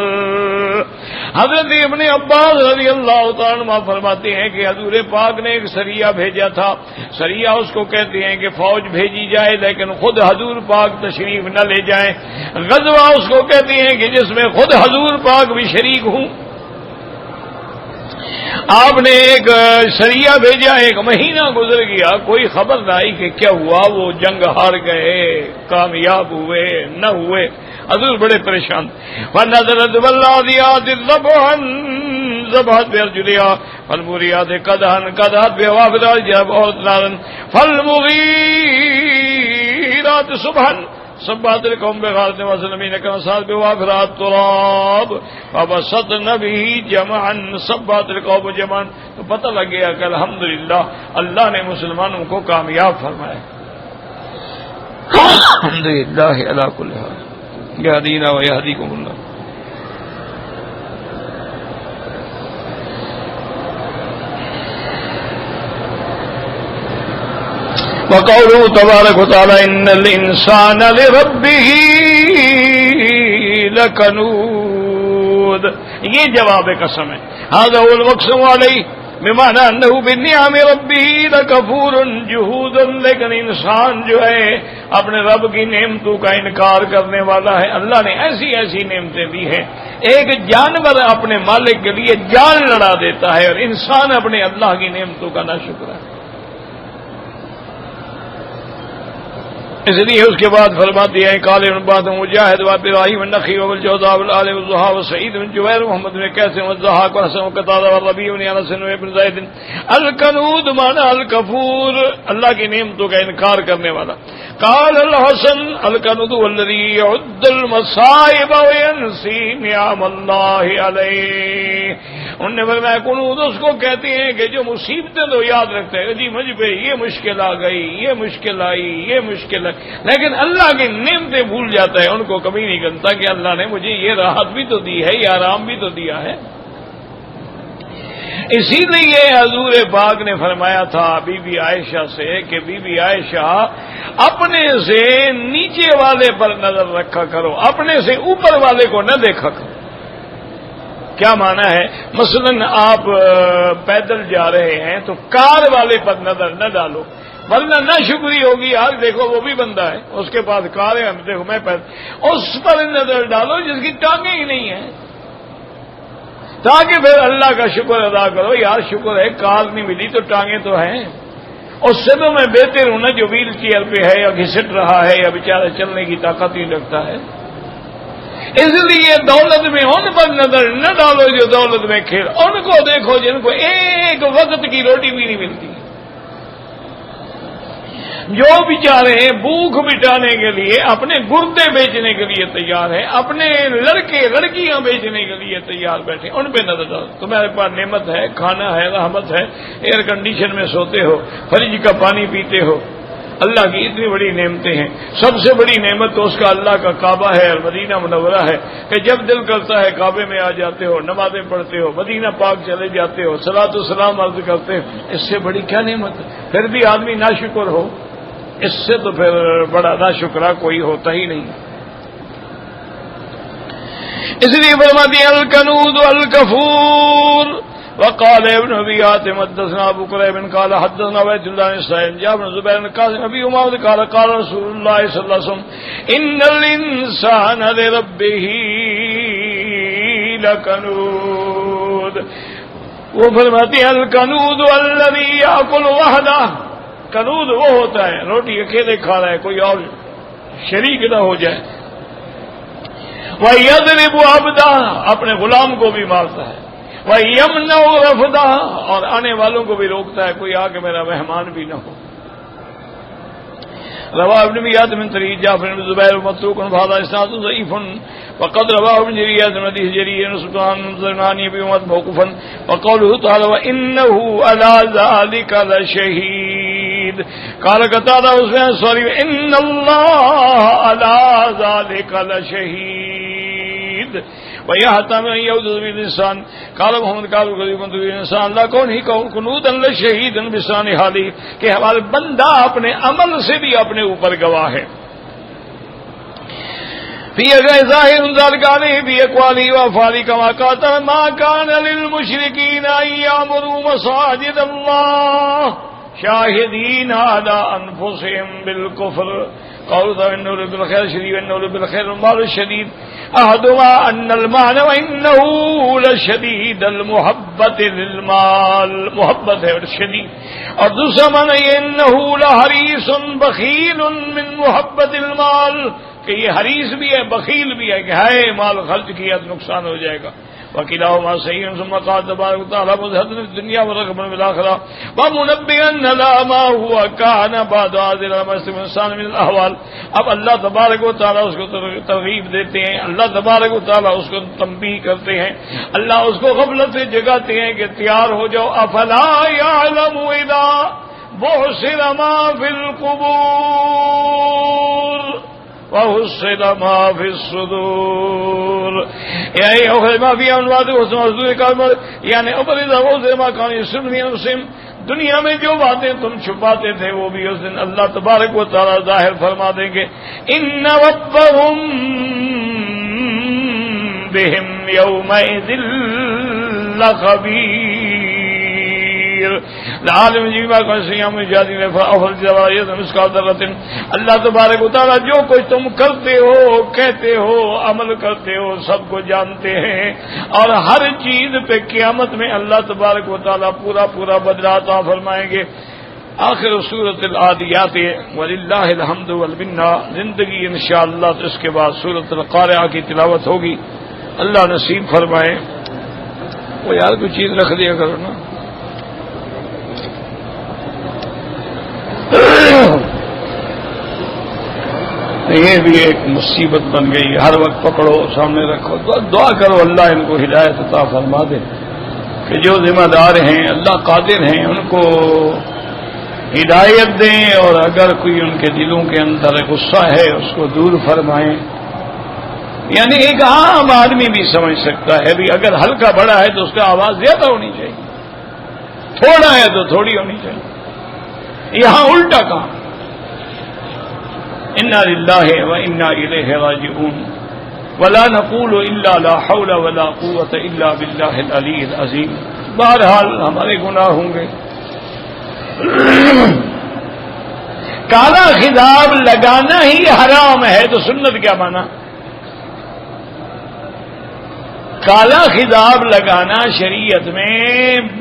حضرت ابن عباس رضی اللہ تعالیٰ عنہ فرماتے ہیں کہ حضور پاک نے ایک سریہ بھیجا تھا. سریہ اس کو کہتے ہیں کہ فوج بھیجی جائے لیکن خود حضور پاک تشریف نہ لے جائیں. غزوہ اس کو کہتے ہیں کہ جس میں خود حضور پاک بھی شریک ہوں. آپ نے ایک سریہ بھیجا, ایک مہینہ گزر گیا, کوئی خبر نہ آئی کہ کیا ہوا, وہ جنگ ہار گئے, کامیاب ہوئے نہ ہوئے. حضور بڑے پریشان. فنظرت والعادیات ذبحا ذبحت بارجلها فالموریات قدحا قدحت بوافرها جب اور نارا فالمغیرات صبحا سبات القوم بغارت وصل نبی نکن ساتھ بوافرات تراب فبسطن به جمعا سبات القوم جمعا. تو پتہ لگ گیا کہ الحمدللہ اللہ نے مسلمانوں کو کامیاب فرمایا. الحمدللہ علی کل حال یہدینا و یہدیکم اللہ. وقوله تبارک و تعالی ان الانسان لربه لکنود, یہ جواب قسم ہے. هذا هو المقسم علیہ بمعنى انه بالنعم ربه لکفور جہود. لیکن انسان جو ہے اپنے رب کی نعمتوں کا انکار کرنے والا ہے. اللہ نے ایسی ایسی نعمتیں دی ہیں. ایک جانور اپنے مالک کے لیے جان لڑا دیتا ہے اور انسان اپنے اللہ کی نعمتوں کا ناشکر ہے. اس لیے اس کے بعد فرماتی ہے قال ابن بعد مجاہد و ابراہیم النخعی و الجوزاء والآل والضحى وسعید بن جبیر محمد بن قیس والضحاک وحسن وقتادہ والربیع بن انس وابن زید. الکنود معنی الکفور, اللہ کی نعمتوں کا انکار کرنے والا. قال الحسن الکنود والذی يعد المصائب وینسی نعم اللہ علیہ. انہوں نے فرمایا کنود اس کو کہتے ہیں کہ جو مصیبتیں تو یاد رکھتے ہیں, جی مجھ پہ یہ مشکل آ گئی, یہ مشکل آئی, یہ مشکل ہے, لیکن اللہ کی نعمتیں بھول جاتا ہے, ان کو کبھی نہیں گنتا کہ اللہ نے مجھے یہ راحت بھی تو دی ہے, یہ آرام بھی تو دیا ہے. اسی لیے حضور پاک نے فرمایا تھا بی بی عائشہ سے کہ بی بی عائشہ اپنے سے نیچے والے پر نظر رکھا کرو, اپنے سے اوپر والے کو نہ دیکھا کرو. کیا معنی ہے؟ مثلا آپ پیدل جا رہے ہیں تو کار والے پر نظر نہ ڈالو, ورنہ نہ شکری ہوگی. آج دیکھو وہ بھی بندہ ہے, اس کے پاس کار ہے, دیکھو میں پیدل, اس پر نظر ڈالو جس کی ٹانگیں ہی نہیں ہیں, تاکہ پھر اللہ کا شکر ادا کرو. یار شکر ہے کار نہیں ملی تو ٹانگیں تو ہیں. اس سے تو میں بہتر ہوں نا جو ویل چیئر پہ ہے یا گھسٹ رہا ہے یا بیچارہ چلنے کی طاقت نہیں رکھتا ہے. اس لیے دولت میں ان پر نظر نہ ڈالو جو دولت میں کھیل, ان کو دیکھو جن کو ایک وقت کی روٹی بھی نہیں ملتی, جو بیچارے بھوک مٹانے کے لیے اپنے گردے بیچنے کے لیے تیار ہیں, اپنے لڑکے لڑکیاں بیچنے کے لیے تیار بیٹھے, ان پہ نظر ڈالو. تمہارے پاس نعمت ہے, کھانا ہے, رحمت ہے, ایئر کنڈیشن میں سوتے ہو, فریج کا پانی پیتے ہو, اللہ کی اتنی بڑی نعمتیں ہیں. سب سے بڑی نعمت تو اس کا اللہ کا کعبہ ہے اور مدینہ منورہ ہے کہ جب دل کرتا ہے کعبے میں آ جاتے ہو, نمازیں پڑھتے ہو, مدینہ پاک چلے جاتے ہو, صلاۃ و سلام عرض کرتے ہو. اس سے بڑی کیا نعمت ہے؟ پھر بھی آدمی ناشکر ہو. اس سے تو پھر بڑا ناشکرا کوئی ہوتا ہی نہیں. اس لیے فرماتے ہیں الکنود والکفور. وقال ابن ابي حاتم حدثنا ابو كريب قال حدثنا عبد الله بن سعيد جابر بن زبير قال ابي امامه قال قال رسول الله صلى الله عليه وسلم ان الانسان لربه لکنود. وہ فرماتے ہیں الکنود الذي ياكل وحده. کنود وہ ہوتا ہے روٹی اکیلے کھا رہا ہے کوئی اور شریک نہ ہو جائے. وَيَضْرِبُ عَبْدَهُ اپنے غلام کو بھی مارتا ہے. وَيَمْنَعُ رَفْدَهُ اور آنے والوں کو بھی روکتا ہے کوئی آ کے میرا مہمان بھی نہ ہو. رواه ابن مياد من طريق جعفر بن زبير ومتروك هذا اسناد ضعيف. وقد رواه ابن جرير من حديث جرير سلطان زرناني بموت موقوفا. وقوله تعالى وانه على ذلك لشهيد. قال قتادة الأنصاري ان الله على ذلك لشهيد. ويحتمل ان يعود بالانسان قال محمد قال كنت الانسان لا كون ہی قنوتا لشهيدا بلسان حاله کہ ہمارا بندہ اپنے عمل سے بھی اپنے اوپر گواہ ہے. في ظاهر ذلك عليه بأقواله وأفعاله كما قال ما كان للمشركين أن يعمروا مساجد الله شاهدين على أنفسهم بالكفر. قالوا إنه بالخير شديد وإنه بالخير المال الشديد. أحدهما أن المعنى وإنه لشديد المحبة للمال محبت ہے شدید. اور دوسرا معنی إنه لحريص بخيل من محبة المال کہ یہ حریص بھی ہے بخیل بھی ہے کہ ہے مال خرچ کیا تو نقصان ہو جائے گا. وكلاهما صحيح. ثم قال تبارك وتعالى مزهد الدنيا ورغبا بالآخرة ومنبئا على ما هو كان بعد هذه المسلم الانسان من الاحوال. اب اللہ تبارک و تعالیٰ اس کو ترغیب دیتے ہیں اللہ تبارک و تعالیٰ اس کو تنبیہ کرتے ہیں اللہ اس کو غفلت سے جگاتے ہیں کہ تیار ہو جاؤ. افلا يعلم اذا بعثر ما في القبور وحصل ما في الصدور. يعني أخذ ما فيها من وعد وسمع كلمة يعني أبرز أخذ ما كان يسمى نفسهم. دنیا میں جو باتیں تم چھپاتے تھے وہ بھی اس دن اللہ تبارک و تعالی ظاہر فرما دیں گے. ان ربهم بهم يومئذ لخبير. العالم جیبا کا سیام جادی نے افضل جوایت مسکال درتن. اللہ تبارک و تعالی جو کچھ تم کرتے ہو کہتے ہو عمل کرتے ہو سب کو جانتے ہیں اور ہر چیز پہ قیامت میں اللہ تبارک و تعالی پورا پورا بدلہ عطا فرمائیں گے. آخر سورۃ العادیات وللہ الحمد والمنہ. زندگی انشاءاللہ تو اس کے بعد سورۃ القارعہ کی تلاوت ہوگی. اللہ نصیب فرمائے. وہ یار کوئی چیز رکھ دیا کرو نا. یہ بھی ایک مصیبت بن گئی ہر وقت پکڑو سامنے رکھو دعا کرو اللہ ان کو ہدایت عطا فرما دے کہ جو ذمہ دار ہیں اللہ قادر ہیں ان کو ہدایت دیں اور اگر کوئی ان کے دلوں کے اندر غصہ ہے اس کو دور فرمائیں. یعنی ایک عام آدمی بھی سمجھ سکتا ہے بھی اگر ہلکا بڑا ہے تو اس کا آواز زیادہ ہونی چاہیے تھوڑا ہے تو تھوڑی ہونی چاہیے. یہاں الٹا کام. انا للہ و انا الیہ راجعون ولا نقول الا لا حول ولا قوت الا باللہ العلی العظیم. بہرحال ہمارے گناہ ہوں گے. کالا خطاب لگانا ہی حرام ہے تو سنت کیا مانا؟ کالا خطاب لگانا شریعت میں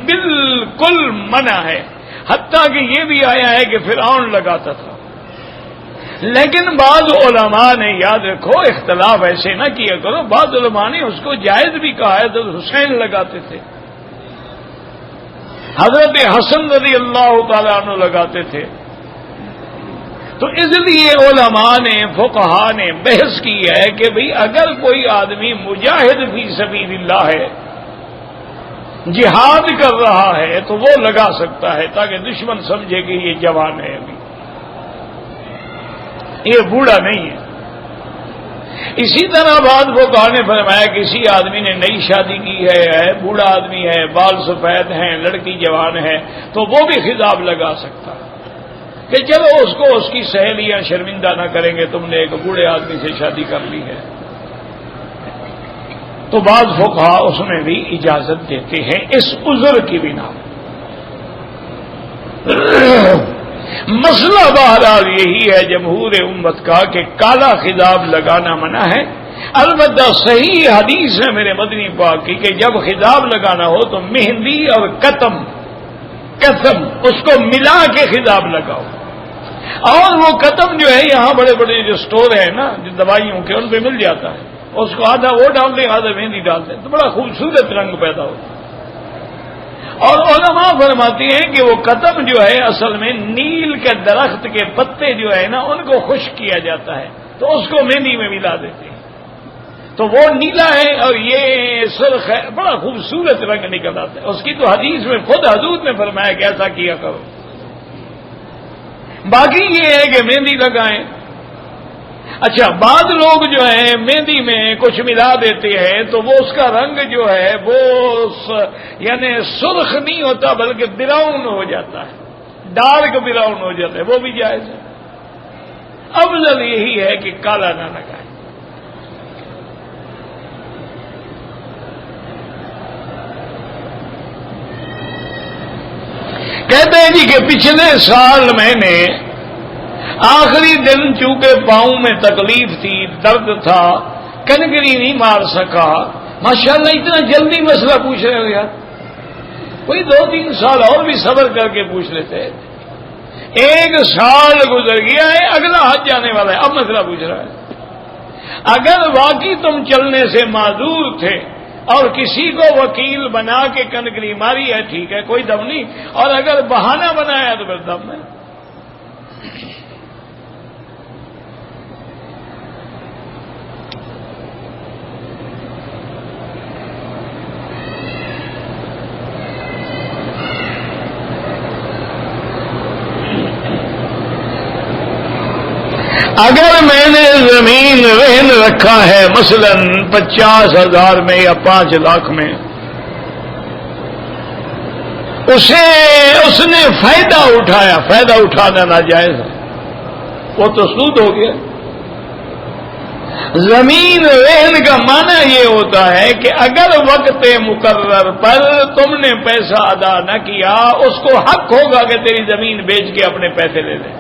بالکل منع ہے. حتیٰ کہ یہ بھی آیا ہے کہ فرعون لگاتا تھا. لیکن بعض علماء نے یاد رکھو اختلاف ایسے نہ کیا کرو. بعض علماء نے اس کو جائز بھی کہا ہے تو حسین لگاتے تھے حضرت حسن رضی اللہ تعالیٰ عنہ لگاتے تھے. تو اس لیے علماء نے فقہاء نے بحث کی ہے کہ بھئی اگر کوئی آدمی مجاہد فی سبیل اللہ ہے جہاد کر رہا ہے تو وہ لگا سکتا ہے تاکہ دشمن سمجھے کہ یہ جوان ہے ابھی یہ بوڑھا نہیں ہے. اسی طرح بعد فقہاء نے فرمایا کسی آدمی نے نئی شادی کی ہے بوڑھا آدمی ہے بال سفید ہیں لڑکی جوان ہے تو وہ بھی خطاب لگا سکتا ہے. کہ چلو اس کو اس کی سہیلیاں شرمندہ نہ کریں گے، تم نے ایک بوڑھے آدمی سے شادی کر لی ہے، تو بعض فقہا اس میں بھی اجازت دیتے ہیں اس عذر کی بنا۔ مسئلہ بہرحال یہی ہے جمہور امت کا کہ کالا خضاب لگانا منع ہے۔ البتہ صحیح حدیث ہے میرے مدنی پاک کی کہ جب خضاب لگانا ہو تو مہندی اور قطم اس کو ملا کے خضاب لگاؤ، اور وہ قطم جو ہے یہاں بڑے بڑے جو سٹور ہیں نا جو دوائیوں کے، ان پہ مل جاتا ہے، اس کو آدھا وہ ڈال دیں آدھا مہندی ڈال دیں تو بڑا خوبصورت رنگ پیدا ہوتا ہے۔ اور علماء فرماتے ہیں کہ وہ قطم جو ہے اصل میں نیل کے درخت کے پتے جو ہے نا ان کو خشک کیا جاتا ہے تو اس کو مہندی میں ملا دیتے ہیں، تو وہ نیلا ہے اور یہ سرخ ہے، بڑا خوبصورت رنگ نکل آتا ہے۔ اس کی تو حدیث میں خود حضور نے فرمایا کہ ایسا کیا کرو۔ باقی یہ ہے کہ مہندی لگائیں۔ اچھا، بعض لوگ جو ہیں مہندی میں کچھ ملا دیتے ہیں تو وہ اس کا رنگ جو ہے وہ یعنی سرخ نہیں ہوتا بلکہ براؤن ہو جاتا ہے، ڈارک براؤن ہو جاتا ہے، وہ بھی جائز ہے۔ افضل یہی ہے کہ کالا نہ لگائیں۔ کہتے ہیں جی کہ پچھلے سال میں نے آخری دن چونکہ پاؤں میں تکلیف تھی، درد تھا، کنکری نہیں مار سکا۔ ماشاءاللہ اتنا جلدی مسئلہ پوچھ رہے ہو یار، کوئی 2-3 سال اور بھی صبر کر کے پوچھ لیتے۔ 1 سال گزر گیا ہے، اگلا حج جانے والا ہے، اب مسئلہ پوچھ رہا ہے۔ اگر واقعی تم چلنے سے معذور تھے اور کسی کو وکیل بنا کے کنکری ماری ہے ٹھیک ہے، کوئی دم نہیں، اور اگر بہانہ بنایا تو پھر دم ہے۔ اگر میں نے زمین رہن رکھا ہے مثلا 50,000 میں یا 5 لاکھ میں، اس نے فائدہ اٹھایا، فائدہ اٹھانا ناجائز ہے، وہ تو سود ہو گیا۔ زمین رہن کا معنی یہ ہوتا ہے کہ اگر وقت مقرر پر تم نے پیسہ ادا نہ کیا، اس کو حق ہوگا کہ تیری زمین بیچ کے اپنے پیسے لے لے۔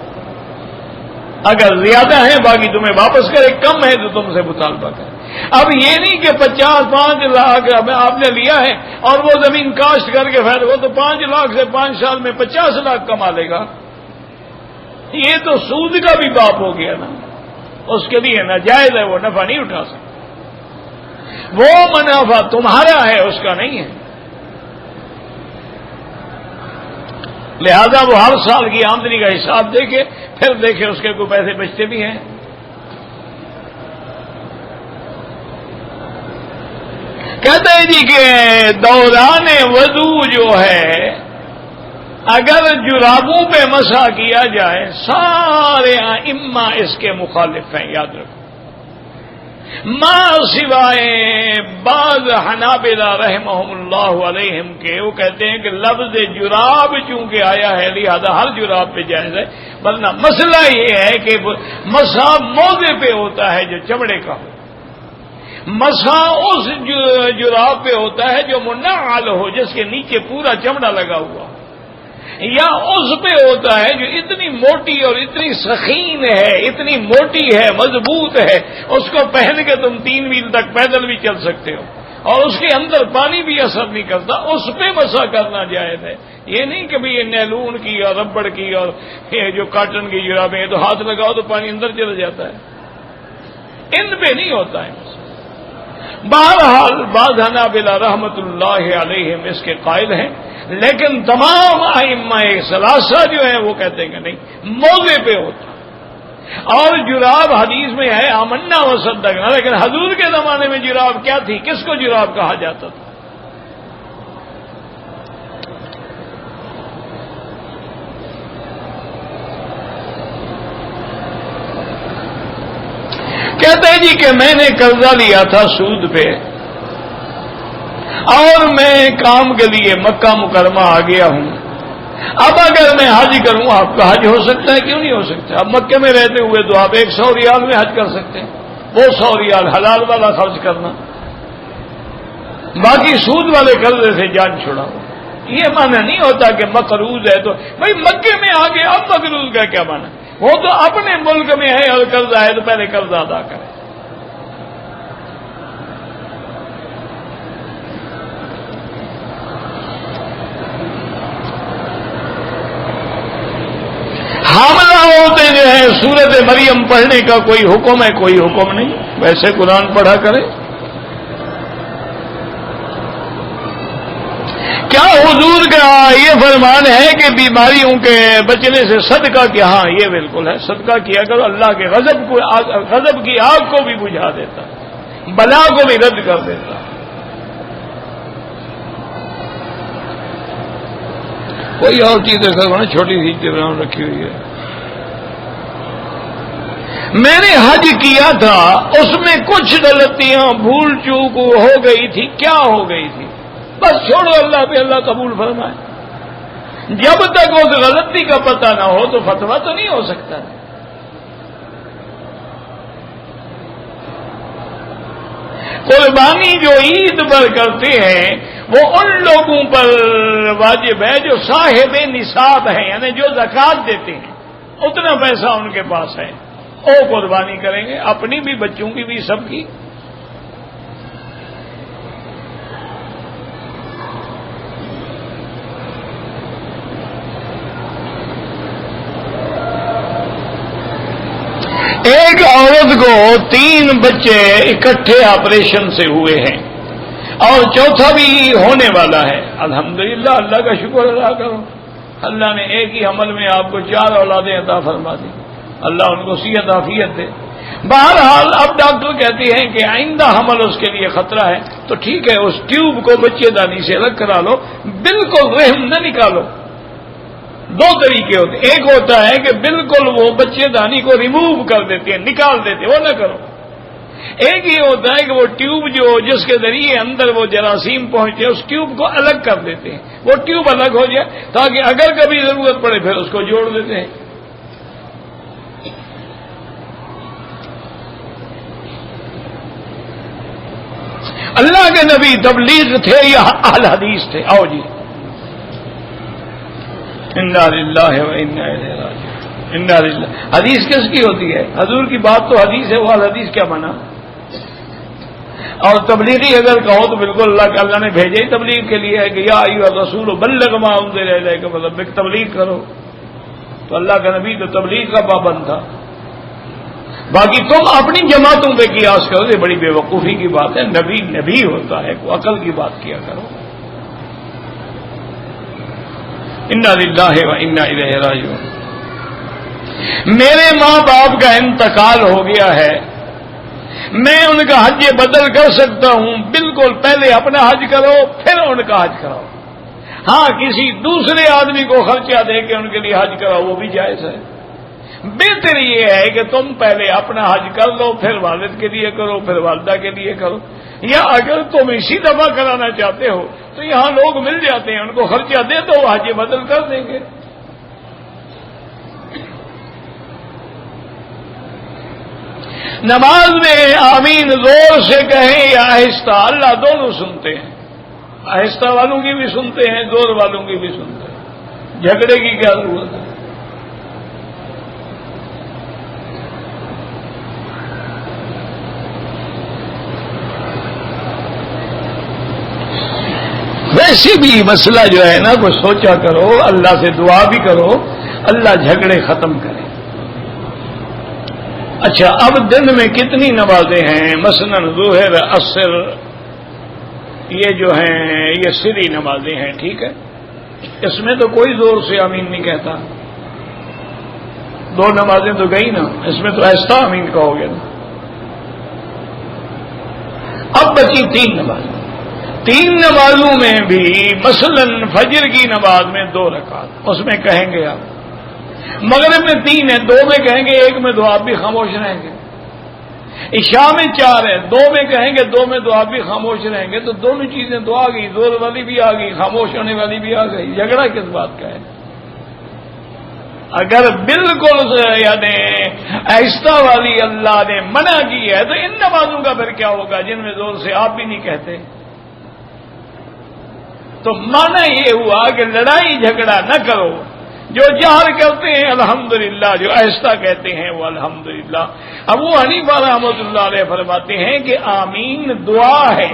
اگر زیادہ ہے باقی تمہیں واپس کرے، کم ہے تو تم سے مطالبہ کرے۔ اب یہ نہیں کہ 5 لاکھ آپ نے لیا ہے اور وہ زمین کاشت کر کے پھر وہ تو 5 لاکھ سے 5 سال میں 50 لاکھ کما لے گا، یہ تو سود کا بھی باپ ہو گیا نا، اس کے لیے ناجائز ہے، وہ نفع نہیں اٹھا سکتا، وہ منافع تمہارا ہے اس کا نہیں ہے۔ لہذا وہ ہر سال کی آمدنی کا حساب دیکھے، پھر دیکھے اس کے کوئی پیسے بچتے بھی ہیں۔ کہتے ہیں جی کہ دوران وضو جو ہے اگر جرابوں پہ مسح کیا جائے، سارے ائمہ اس کے مخالف ہیں، یاد رکھو، سوائے بعض حنابلہ رحمہم اللہ علیہم کے، وہ کہتے ہیں کہ لفظ جراب چونکہ آیا ہے لہذا ہر جراب پہ جائز ہے، ورنہ مسئلہ یہ ہے کہ مسح موضع پہ ہوتا ہے جو چمڑے کا ہو، مسح اس جراب پہ ہوتا ہے جو منعل ہو، جس کے نیچے پورا چمڑا لگا ہوا، یا اس پہ ہوتا ہے جو اتنی موٹی اور اتنی سخین ہے، اتنی موٹی ہے، مضبوط ہے، اس کو پہن کے تم 3 میل تک پیدل بھی چل سکتے ہو اور اس کے اندر پانی بھی اثر نہیں کرتا، اس پہ مسح کرنا جائز ہے۔ یہ نہیں کہ یہ نیلون کی اور ربڑ کی اور یہ جو کاٹن کی جرابیں تو ہاتھ لگاؤ تو پانی اندر چلا جاتا ہے، ان پہ نہیں ہوتا ہے۔ بہرحال بعض حنابلہ رحمت اللہ علیہم اس کے قائل ہیں، لیکن تمام ائمہ ثلاثہ جو ہیں وہ کہتے ہیں کہ نہیں، موضع پہ ہوتا۔ اور جراب حدیث میں ہے آمنا و صدقنا، لیکن حضور کے زمانے میں جراب کیا تھی، کس کو جراب کہا جاتا تھا؟ کہتے ہیں جی کہ میں نے قرضہ لیا تھا سود پہ، اور میں کام کے لیے مکہ مکرمہ آ گیا ہوں، اب اگر میں حج کروں آپ کا حج ہو سکتا ہے، کیوں نہیں ہو سکتا؟ اب مکے میں رہتے ہوئے تو آپ 100 ریال میں حج کر سکتے ہیں، وہ 100 ریال حلال والا خرچ کرنا، باقی سود والے قرضے سے جان چھڑاؤ۔ یہ معنی نہیں ہوتا کہ مقروض ہے تو بھائی مکے میں آ گئے اب مقروض کا کیا معنی؟ وہ تو اپنے ملک میں ہے اور قرضہ ہے تو پہلے قرضہ ادا کرے۔ حاملہ ہوتے جو ہے سورت مریم پڑھنے کا کوئی حکم ہے؟ کوئی حکم نہیں، ویسے قرآن پڑھا کرے۔ کیا حضور کا یہ فرمان ہے کہ بیماریوں کے بچنے سے صدقہ کیا؟ ہاں یہ بالکل ہے، صدقہ کیا کرو، اللہ کے غضب کی آگ کو بھی بجھا دیتا، بلا کو بھی رد کر دیتا۔ کوئی اور چیز دیکھا نا، چھوٹی سی چیزیں رکھی ہوئی ہے۔ میں نے حج کیا تھا، اس میں کچھ غلطیاں بھول چوک ہو گئی تھی، کیا ہو گئی تھی؟ بس چھوڑو اللہ پہ، اللہ قبول فرمائے۔ جب تک اس غلطی کا پتہ نہ ہو تو فتویٰ تو نہیں ہو سکتا۔ قربانی جو عید پر کرتے ہیں وہ ان لوگوں پر واجب ہے جو صاحب نصاب ہیں، یعنی جو زکوٰۃ دیتے ہیں، اتنا پیسہ ان کے پاس ہے، وہ قربانی کریں گے، اپنی بھی، بچوں کی بھی، سب کی۔ ایک عورت کو 3 بچے اکٹھے آپریشن سے ہوئے ہیں اور چوتھا بھی ہونے والا ہے۔ الحمدللہ، اللہ کا شکر ادا کرو، اللہ نے ایک ہی حمل میں آپ کو 4 اولادیں عطا فرما دی، اللہ ان کو صحت عافیت دے۔ بہرحال اب ڈاکٹر کہتے ہیں کہ آئندہ حمل اس کے لیے خطرہ ہے، تو ٹھیک ہے اس ٹیوب کو بچے دانی سے الگ کرا لو، بالکل رحم نہ نکالو۔ 2 طریقے ہوتے ہیں، ایک ہوتا ہے کہ بالکل وہ بچے دانی کو ریموو کر دیتے ہیں، نکال دیتے ہیں، وہ نہ کرو۔ ایک یہ ہوتا ہے کہ وہ ٹیوب جو جس کے ذریعے اندر وہ جراثیم پہنچتے ہیں اس ٹیوب کو الگ کر دیتے ہیں، وہ ٹیوب الگ ہو جائے تاکہ اگر کبھی ضرورت پڑے پھر اس کو جوڑ دیتے ہیں۔ اللہ کے نبی تبلیغ تھے یا اہل حدیث تھے؟ آؤ جی، انا للہ و انا الیہ راجعون۔ انا للہ، حدیث کس کی ہوتی ہے؟ حضور کی بات تو حدیث ہے، وہ حدیث کیا مانا؟ اور تبلیغی اگر کہو تو بالکل اللہ نے بھیجے ہی تبلیغ کے لیے ہے کہ یا ایھا الرسول بلغ ما انزل الیک من ربک، تبلیغ کرو۔ تو اللہ کا نبی تو تبلیغ کا پابند تھا۔ باقی تم اپنی جماعتوں پہ قیاس کرو، یہ بڑی بے وقوفی کی بات ہے۔ نبی نبی ہوتا ہے، کو عقل کی بات کیا کرو۔ انا للہ و انا الیہ راجعون۔ میرے ماں باپ کا انتقال ہو گیا ہے، میں ان کا حج بدل کر سکتا ہوں؟ بالکل، پہلے اپنا حج کرو پھر ان کا حج کراؤ۔ ہاں کسی دوسرے آدمی کو خرچہ دے کے ان کے لیے حج کراؤ، وہ بھی جائز ہے۔ بہتر یہ ہے کہ تم پہلے اپنا حج کر لو، پھر والد کے لیے کرو، پھر والدہ کے لیے کرو، یا اگر تم اسی دفعہ کرانا چاہتے ہو تو یہاں لوگ مل جاتے ہیں، ان کو خرچہ دے دو، حج بدل کر دیں گے۔ نماز میں آمین زور سے کہیں یا آہستہ، اللہ دونوں سنتے ہیں، آہستہ والوں کی بھی سنتے ہیں، زور والوں کی بھی سنتے ہیں، جھگڑے کی کیا ضرورت ہے؟ ویسے بھی مسئلہ جو ہے نا وہ سوچا کرو، اللہ سے دعا بھی کرو، اللہ جھگڑے ختم کرے۔ اچھا، اب دن میں کتنی نمازیں ہیں؟ مثلاً ظہر، عصر، یہ جو ہیں یہ سری نمازیں ہیں، ٹھیک ہے، اس میں تو کوئی زور سے آمین نہیں کہتا، 2 نمازیں تو گئی نا، اس میں تو ایسا آمین کہو گے نا۔ اب بچی 3 نمازیں، 3 نمازوں میں بھی مثلاً فجر کی نماز میں 2 رکعت، اس میں کہیں گے آپ، مغرب میں 3 ہے، 2 میں کہیں گے، 1 میں 2 آپ بھی خاموش رہیں گے، عشاء میں 4 ہے، 2 میں کہیں گے، 2 میں 2 آپ بھی خاموش رہیں گے، تو دونوں چیزیں تو آ گئی، زور والی بھی آ گئی، خاموش ہونے والی بھی آ گئی، جھگڑا کس بات کا ہے؟ اگر بالکل یعنی آہستہ والی اللہ نے منع کی ہے تو ان نمازوں کا پھر کیا ہوگا جن میں زور سے آپ بھی نہیں کہتے؟ تو معنی یہ ہوا کہ لڑائی جھگڑا نہ کرو، جو جہر کرتے ہیں الحمدللہ، جو آہستہ کہتے ہیں وہ الحمدللہ۔ ابو حنیفہ رحمۃ اللہ علیہ فرماتے ہیں کہ آمین دعا ہے،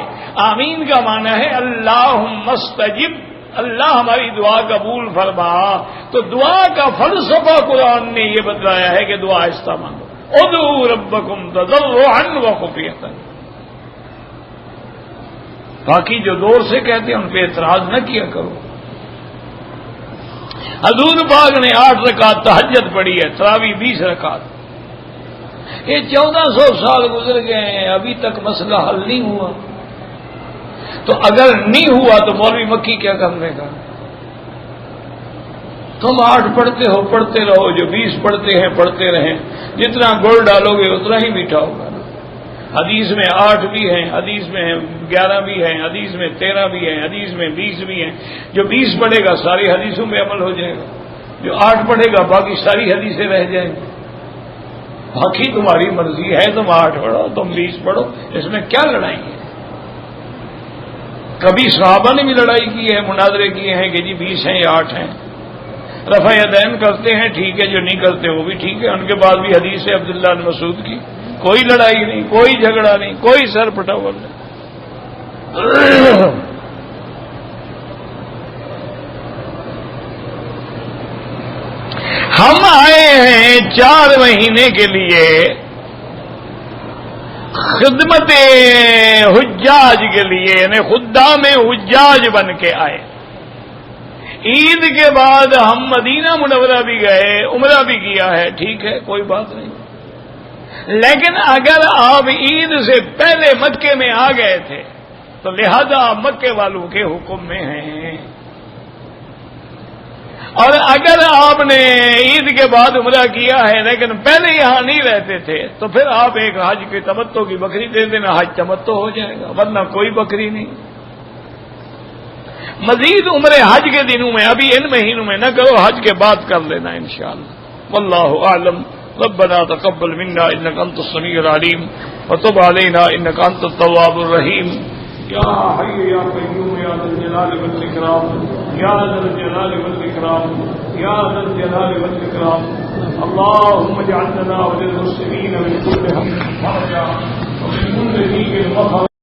آمین کا معنی ہے اللہم استجب، اللہ ہماری دعا قبول فرما۔ تو دعا کا فلسفہ قرآن نے یہ بتلایا ہے کہ دعا آہستہ مانگو، ادعوا ربکم تضرعا وخفیۃ۔ باقی جو دور سے کہتے ہیں ان پہ اعتراض نہ کیا کرو۔ حضور پاک نے 8 رکعت تہجد پڑھی ہے، تراویح 20 رکعت۔ یہ 1400 سال گزر گئے ہیں، ابھی تک مسئلہ حل نہیں ہوا۔ تو اگر نہیں ہوا تو مولوی مکی کیا کرنے کا؟ تم 8 پڑھتے ہو، پڑھتے رہو، جو 20 پڑھتے ہیں پڑھتے رہیں، جتنا گڑ ڈالو گے اتنا ہی میٹھا ہوگا۔ حدیث میں 8 بھی ہیں، حدیث میں 11 بھی ہیں، حدیث میں 13 بھی ہیں، حدیث میں 20 بھی ہیں۔ جو 20 پڑھے گا ساری حدیثوں میں عمل ہو جائے گا، جو 8 پڑھے گا باقی ساری حدیثیں رہ جائیں گی۔ باقی تمہاری مرضی ہے، تم 8 پڑھو، تم 20 پڑھو، اس میں کیا لڑائی ہے؟ کبھی صحابہ نے بھی لڑائی کی ہے، مناظرے کیے ہیں کہ جی 20 ہیں یا 8 ہیں۔ رفع یدین کرتے ہیں ٹھیک ہے، جو نہیں کرتے وہ بھی ٹھیک ہے، ان کے بعد بھی حدیث ہے عبداللہ بن مسعود کی۔ کوئی لڑائی نہیں، کوئی جھگڑا نہیں، کوئی سر پٹاول نہیں۔ ہم آئے ہیں 4 مہینے کے لیے خدمت حجاج کے لیے، یعنی خدام حجاج بن کے آئے۔ عید کے بعد ہم مدینہ منورہ بھی گئے، عمرہ بھی کیا ہے، ٹھیک ہے، کوئی بات نہیں۔ لیکن اگر آپ عید سے پہلے مکے میں آ گئے تھے تو لہذا آپ مکے والوں کے حکم میں ہیں، اور اگر آپ نے عید کے بعد عمرہ کیا ہے لیکن پہلے یہاں نہیں رہتے تھے تو پھر آپ ایک حج کے تمتع کی بکری دے دینا، حج تمتع ہو جائے گا، ورنہ کوئی بکری نہیں۔ مزید عمرے حج کے دنوں میں، ابھی ان مہینوں میں نہ کرو، حج کے بعد کر لینا انشاءاللہ۔ واللہ اعلم۔ ربنا تقبل منا انك انت السميع العليم وتب علينا انك انت التواب الرحيم۔ یا حی یا قیوم یا ذا الجلال والاکرام، یا ذا الجلال والاکرام، یا ذا الجلال والاکرام۔ اللهم اجعل لنا وللمسلمين من كل هم فرجا ومن كل ضيق ومخرجا۔